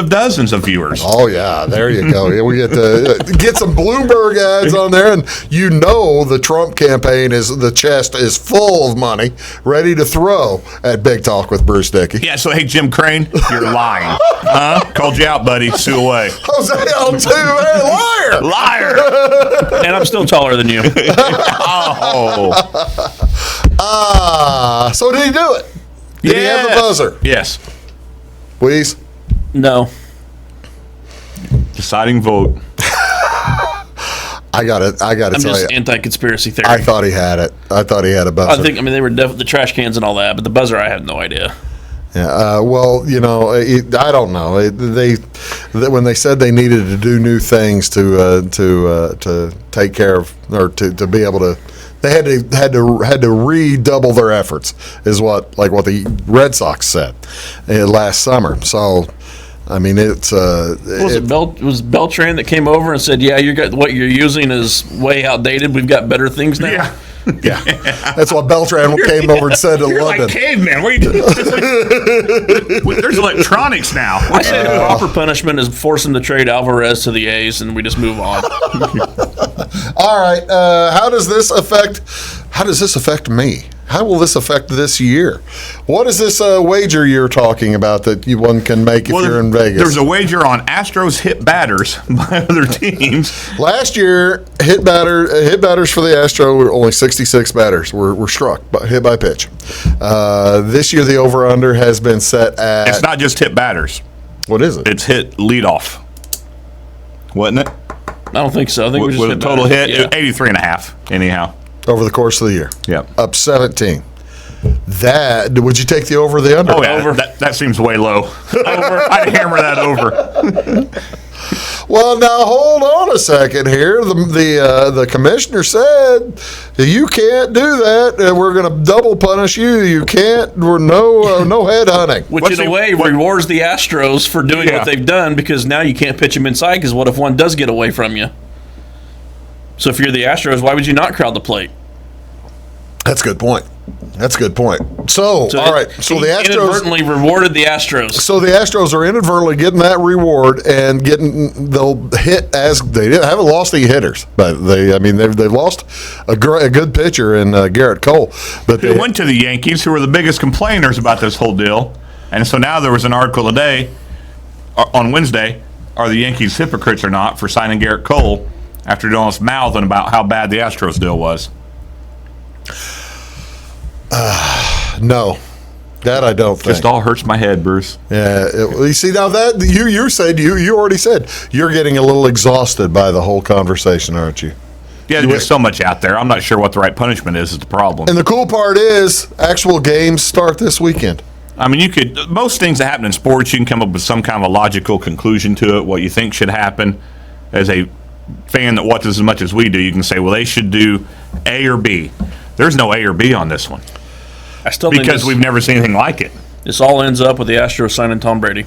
of viewers. Oh, yeah. There you go. We get some Bloomberg ads on there, and the Trump campaign the chest is full of money, ready to throw at Big Talk with Bruce Dickey. Yeah, so, hey, Jim Crane, you're lying. Called you out, buddy. Sue away. Jose Altuve, liar. And I'm still taller than you. So did he do it? Did he have the buzzer? Yes. Please? No. Deciding vote. I got to tell you. I'm just anti-conspiracy theory. I thought he had it. I thought he had a buzzer. They were the trash cans and all that, but the buzzer, I have no idea. Yeah. I don't know. When they said they needed to do new things to take care of or to be able to, they had to redouble their efforts. Is what the Red Sox said last summer. So. I mean, it's was Beltran that came over and said, "Yeah, what you're using is way outdated. We've got better things now." Yeah. Yeah, that's what Beltran came over and said to You're London. like caveman. What are you doing? There's electronics now. I say the proper punishment is force him to trade Alvarez to the A's, and we just move on. All right, how does this affect me? How will this affect this year? What is this wager you're talking about that one can make if you're in Vegas? There's a wager on Astros hit batters by other teams. Last year, hit batters for the Astro were only 66 batters were struck, hit by pitch. This year, the over/under has been set at. It's not just hit batters. What is it? It's hit leadoff. Wasn't it? I don't think so. I think we just With a hit total batters. hit, 83.5 anyhow. Over the course of the year. Yep. Up 17. Would you take the over or the under? Oh, yeah. Over. That seems way low. I'd hammer that over. Well, now hold on a second here. The commissioner said you can't do that. We're going to double punish you. You can't. We're no head hunting. Which in a way rewards the Astros for doing what they've done, because now you can't pitch them inside, because what if one does get away from you? So if you're the Astros, why would you not crowd the plate? That's a good point. So all right. So the Astros inadvertently rewarded the Astros. So the Astros are inadvertently getting that reward and they'll hit as they haven't lost any hitters, but they've lost a good pitcher in Garrett Cole. But They went to the Yankees, who were the biggest complainers about this whole deal, and so now there was an article today on Wednesday: are the Yankees hypocrites or not for signing Garrett Cole after doing all this mouthing about how bad the Astros deal was? No, that I don't think. Just all hurts my head, Bruce. Yeah, you see now that you already said you're getting a little exhausted by the whole conversation, aren't you? Yeah, there's just so much out there. I'm not sure what the right punishment is the problem. And the cool part is actual games start this weekend. I mean, most things that happen in sports, you can come up with some kind of a logical conclusion to it, what you think should happen. As a fan that watches as much as we do, you can say, well, they should do A or B. There's no A or B on this one. I still think Because we've never seen anything like it. this all ends up with the Astros signing Tom Brady.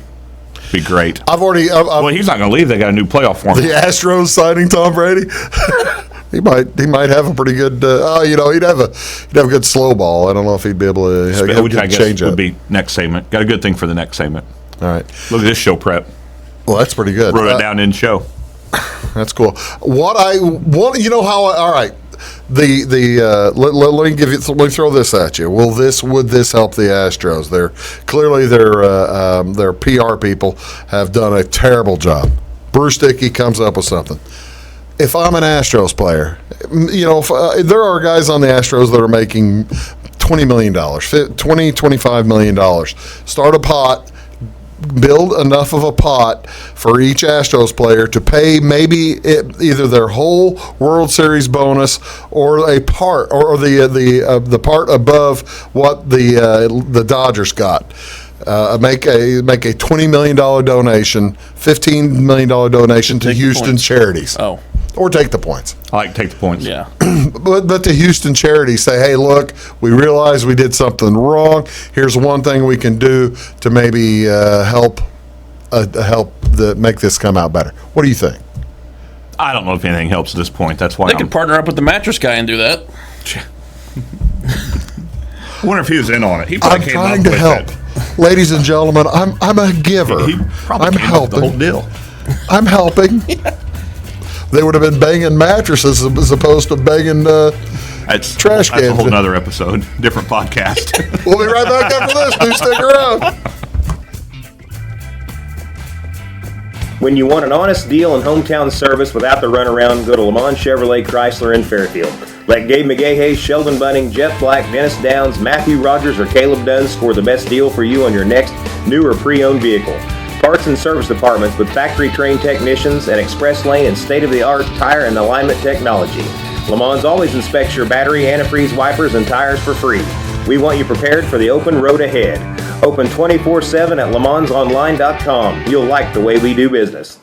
Be great. Well, He's not going to leave. They got a new playoff formula. the Astros signing Tom Brady. He might have a pretty good. He'd have a good slow ball. I don't know if he'd be able to have a Which good I guess change would up. be next segment. Got a good thing for the next segment. All right. Look at this show prep. Well, that's pretty good. Wrote it down in show. That's cool. All right. Let me throw this at you. Would this help the Astros? Their PR people have done a terrible job. Bruce Dickey comes up with something. If I'm an Astros player, there are guys on the Astros that are making $20 million, $25 million. Start a pot. Build enough of a pot for each Astros player to pay maybe either their whole World Series bonus or a part or the part above what the Dodgers got. Make a $20 million donation, $15 million donation to Houston charities. Oh. Or take the points. I like to take the points. Yeah. But the Houston charities say, hey, look, we realize we did something wrong. Here's one thing we can do to maybe help make this come out better. What do you think? I don't know if anything helps at this point. That's why They could partner up with the mattress guy and do that. I wonder if he was in on it. He probably I'm came trying up to with help. it. Ladies and gentlemen, I'm a giver. He probably I'm came up with the helping. whole deal. I'm helping. They would have been banging mattresses as opposed to banging That's trash That's a cans. whole other episode, different podcast. We'll be right back after this. Do stick around. When you want an honest deal and hometown service without the runaround, go to Le Mans Chevrolet Chrysler in Fairfield. Let Gabe McGahey, Sheldon Bunning, Jeff Black, Dennis Downs, Matthew Rogers, or Caleb Dunn score the best deal for you on your next new or pre-owned vehicle. Parts and service departments with factory-trained technicians and express lane and state-of-the-art tire and alignment technology. Le Mans always inspects your battery, antifreeze, wipers, and tires for free. We want you prepared for the open road ahead. Open 24/7 at lemansonline.com. You'll like the way we do business.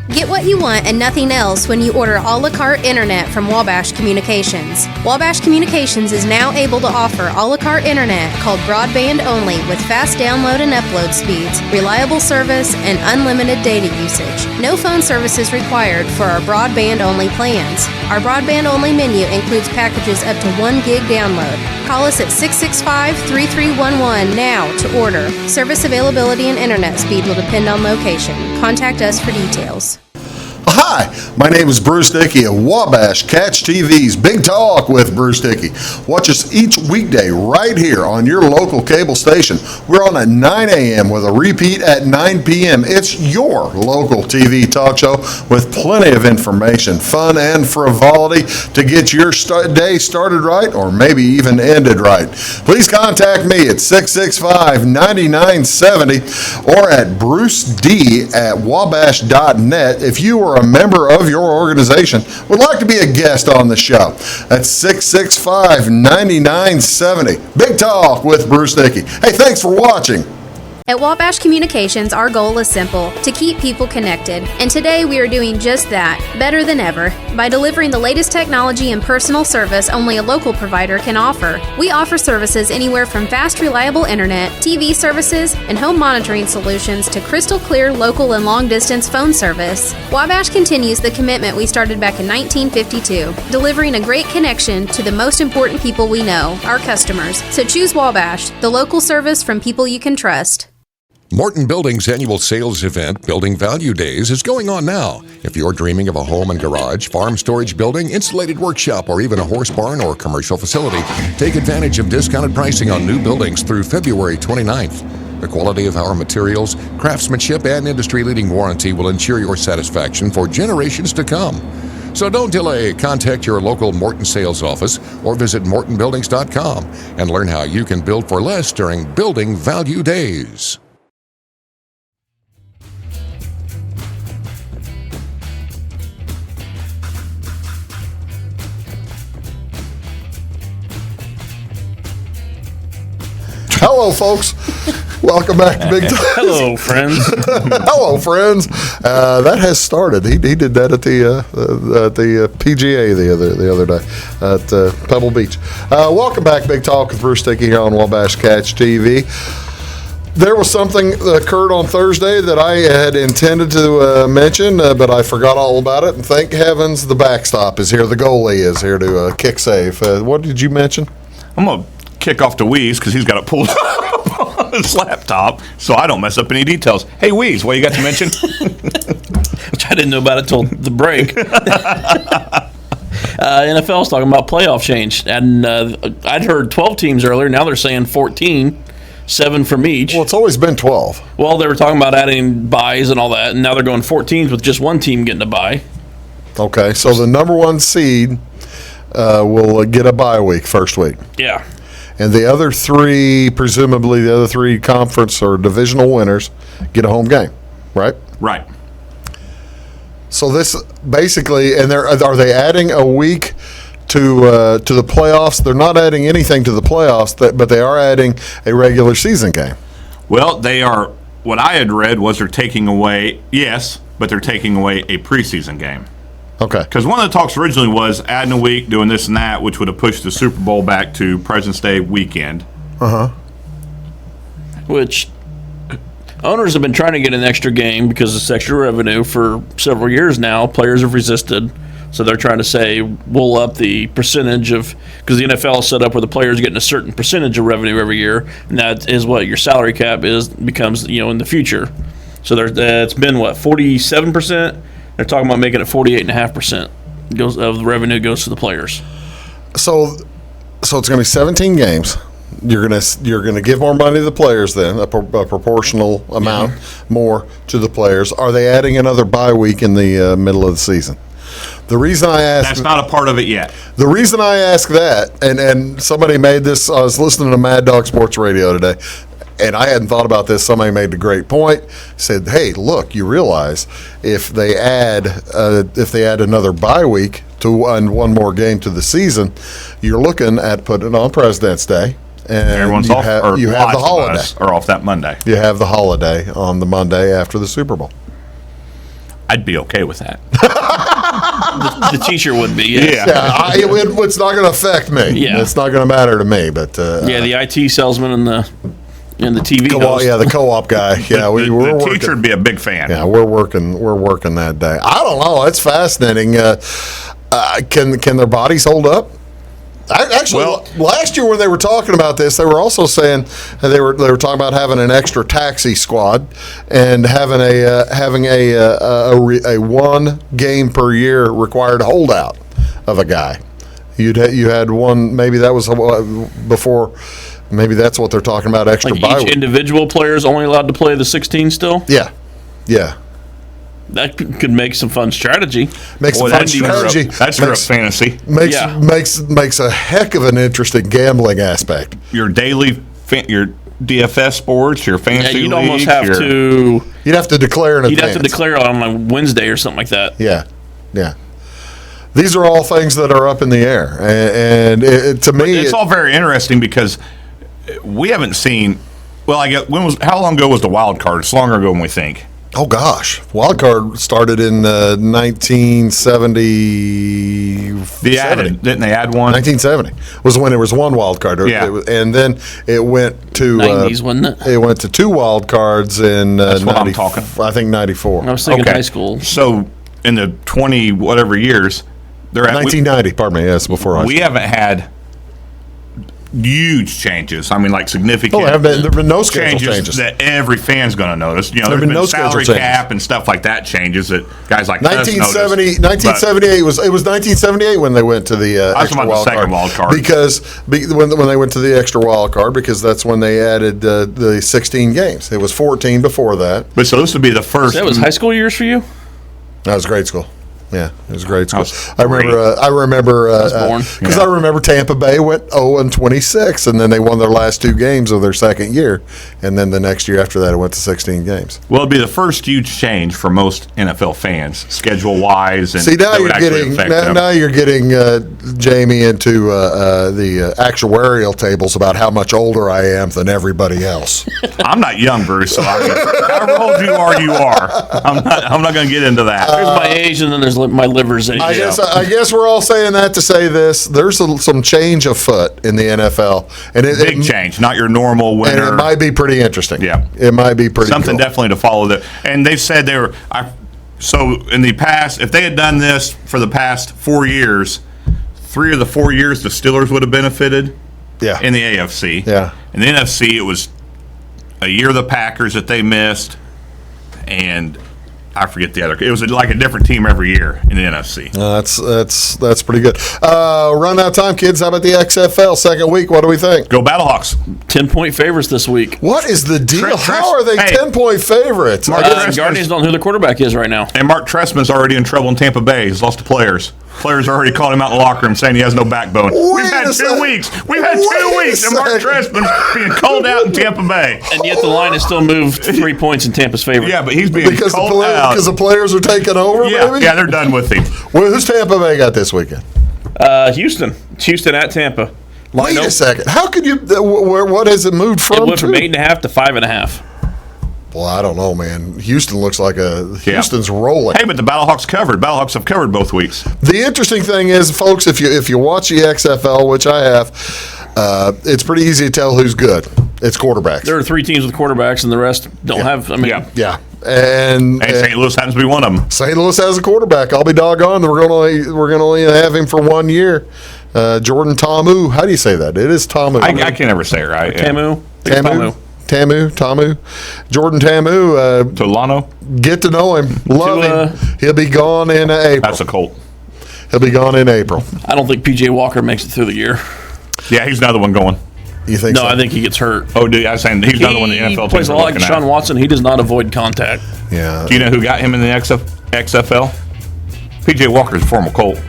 Get what you want and nothing else when you order a la carte internet from Wabash Communications. Wabash Communications is now able to offer a la carte internet called broadband only with fast download and upload speeds, reliable service, and unlimited data usage. No phone service is required for our broadband only plans. Our broadband only menu includes packages up to 1 gig download. Call us at 665-3311 now to order. Service availability and internet speed will depend on location. Contact us for details. Hi, my name is Bruce Dickey of Wabash Catch TV's Big Talk with Bruce Dickey. Watch us each weekday right here on your local cable station. We're on at 9 a.m. with a repeat at 9 p.m. It's your local TV talk show with plenty of information, fun, and frivolity to get your day started right or maybe even ended right. Please contact me at 665-9970 or at bruced@wabash.net if you are a member of your organization would like to be a guest on the show. That's 665-9970. Big Talk with Bruce Dickey. Hey, thanks for watching. At Wabash Communications, our goal is simple, to keep people connected. And today we are doing just that, better than ever, by delivering the latest technology and personal service only a local provider can offer. We offer services anywhere from fast, reliable internet, TV services, and home monitoring solutions to crystal clear local and long-distance phone service. Wabash continues the commitment we started back in 1952, delivering a great connection to the most important people we know, our customers. So choose Wabash, the local service from people you can trust. Morton Building's annual sales event, Building Value Days, is going on now. If you're dreaming of a home and garage, farm storage building, insulated workshop, or even a horse barn or commercial facility, take advantage of discounted pricing on new buildings through February 29th. The quality of our materials, craftsmanship, and industry-leading warranty will ensure your satisfaction for generations to come. So don't delay. Contact your local Morton sales office or visit mortonbuildings.com and learn how you can build for less during Building Value Days. Hello, folks. Welcome back to Big Talk. Hello, friends. Hello, friends. That has started. He did that at the PGA the other day at Pebble Beach. Welcome back, Big Talk with Bruce Dickey here on Wabash Catch TV. There was something that occurred on Thursday that I had intended to mention, but I forgot all about it. And thank heavens the backstop is here. The goalie is here to kick save. What did you mention? I'm going to kick off to Weeze because he's got it pulled up on his laptop so I don't mess up any details. Hey, Weeze, what you got to mention? Which I didn't know about it till the break. NFL's talking about playoff change. And I'd heard 12 teams earlier. Now they're saying 14, 7 from each. Well, it's always been 12. Well, they were talking about adding buys and all that. And now they're going 14s with just one team getting a bye. Okay, so the number one seed will get a bye week, first week. Yeah. And the other three, presumably the other three conference or divisional winners, get a home game, right? Right. So this basically, and are they adding a week to the playoffs? They're not adding anything to the playoffs, but they are adding a regular season game. Well, they are. What I had read was they're taking away, yes, but they're taking away a preseason game. Okay. Because one of the talks originally was adding a week, doing this and that, which would have pushed the Super Bowl back to President's Day weekend. Which owners have been trying to get an extra game because of extra revenue for several years now. Players have resisted. So they're trying to say we'll up the percentage of, because the NFL is set up where the players are getting a certain percentage of revenue every year, and that is what your salary cap becomes in the future. So it's been 47%. They're talking about making it 48.5% of the revenue goes to the players. So it's going to be 17 games. You're gonna give more money to the players then, a proportional amount more to the players. Are they adding another bye week in the middle of the season? The reason I ask that's not a part of it yet. The reason I ask that, and somebody made this. I was listening to Mad Dog Sports Radio today. And I hadn't thought about this. Somebody made a great point. Said, "Hey, look, you realize if they add another bye week to one more game to the season, you're looking at putting it on President's Day, and everyone's off. You have the holiday, or off that Monday. You have the holiday on the Monday after the Super Bowl. I'd be okay with that. The T-shirt would be. Yes. Yeah. It's not going to affect me. Yeah. It's not going to matter to me. But The IT salesman and the TV host. the co-op guy. Yeah, we're the working. teacher would be a big fan. Yeah, we're working that day. I don't know. It's fascinating. Can their bodies hold up? Actually, last year when they were talking about this, they were also saying they were talking about having an extra taxi squad and having a 1 game per year required holdout of a guy. You had one. Maybe that was before. Maybe that's what they're talking about. Extra Like bye each week. individual player is only allowed to play the 16 still. Yeah. That could make some fun strategy. Makes a fun strategy. That's your fantasy. Makes a heck of an interesting gambling aspect. Your daily, your DFS sports, your fantasy You'd league, almost have to. You'd have to declare in advance. You'd have to declare on a Wednesday or something like that. Yeah. These are all things that are up in the air, and to me, it's all very interesting because we haven't seen. Well, I guess how long ago was the wild card? It's longer ago than we think. Oh gosh, wild card started in 1970. Didn't they add one? 1970 was when there was one wild card. Yeah. And then it went to 90s, wasn't it? It went to 2 wild cards in That's what I'm talking. I think 94. I was thinking high school. So in the 20 whatever years, they're at 1990. Pardon me. Yes, before high school. we haven't had huge changes. I mean, like significant. there have been no schedule changes that every fan's going to notice. You know, There have there's been no schedule salary changes. cap and stuff like that changes that guys like us 1970, notice. 1978 was 1978 when they went to the I was extra talking about the second wild card. because when they went to the extra wild card because that's when they added the 16 games. It was 14 before that. But so this would be the first. That was high school years for you? That was grade school. Yeah, it was grade school. was I remember born. because I remember Tampa Bay went 0-26, and then they won their last 2 games of their second year, and then the next year after that, it went to 16 games. Well, it'd be the first huge change for most NFL fans, schedule wise, and See, now that would you're actually getting affect them. now you're getting Jamie into the actuarial tables about how much older I am than everybody else. I'm not young, Bruce. So however old you are, you are. I'm not going to get into that. There's my age, and then there's my liver's age. I guess we're all saying that to say this. There's some change afoot in the NFL, and Big change, not your normal winner. and it might be pretty interesting. Yeah. it might be pretty Something cool. definitely to follow. And they've said they were. So in the past, if they had done this for the past 4 years, 3 of the 4 years the Steelers would have benefited. Yeah. In the AFC. Yeah. In the NFC, it was a year of the Packers that they missed, and I forget the other. It was like a different team every year in the NFC. That's pretty good. Run out of time, kids. How about the XFL second week? What do we think? Go Battlehawks. 10-point favorites this week. What is the deal? Tress- How are they hey. 10-point favorites? Mark I guess- Tress- Guardians don't know who their quarterback is right now. And Mark Trestman's already in trouble in Tampa Bay. He's lost to players. Players already called him out in the locker room saying he has no backbone. We've had 2 weeks. We've had 2 weeks, and Mark Trestman's being called out in Tampa Bay. And yet the line has still moved 3 points in Tampa's favor. Yeah, but he's being because called out. the players are taking over. Yeah, maybe? yeah, they're done with him. Well, who's Tampa Bay got this weekend? Houston. It's Houston at Tampa. Line Wait up- a second. How could you? What has it moved It from? went from to? 8.5 to 5.5. Well, I don't know, man. Houston looks like Houston's rolling. Hey, but the Battlehawks covered. Battlehawks have covered both weeks. The interesting thing is, folks, if you watch the XFL, which I have, it's pretty easy to tell who's good. It's quarterbacks. There are 3 teams with quarterbacks, and the rest don't have. I mean, Yeah. Yeah, and St. Louis happens to be one of them. St. Louis has a quarterback. I'll be doggone. We're gonna only have him for 1 year. Jordan Tamu. How do you say that? It is Tamu. I can never say it right. Yeah. Tamu. Jordan Tamu. Tolano. Get to know him. Love him. He'll be gone in April. That's a Colt. He'll be gone in April. I don't think PJ Walker makes it through the year. Yeah, he's another one going. You think No, so? I think he gets hurt. Oh, dude, I was saying he's another one the He NFL plays teams a are lot like looking Deshaun at. Watson. He does not avoid contact. Yeah. Do you know who got him in the XFL? PJ Walker's a former Colt.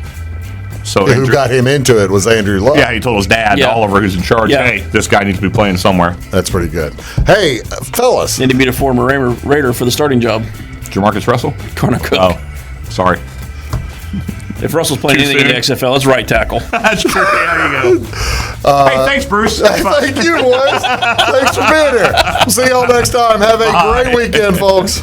So Who Andrew- got him into it was Andrew Luck. Yeah, he told his dad, Yeah. Oliver, who's in charge, Yeah. hey, this guy needs to be playing somewhere. That's pretty good. Hey, fellas. And to beat a former Raider for the starting job. Jamarcus Russell? Connor Cook. Oh, sorry. If Russell's playing Too anything in the soon? XFL, it's right tackle. That's true. There you go. Hey, thanks, Bruce. Thank you, boys. Thanks for being here. We'll see y'all next time. Have a great weekend, folks.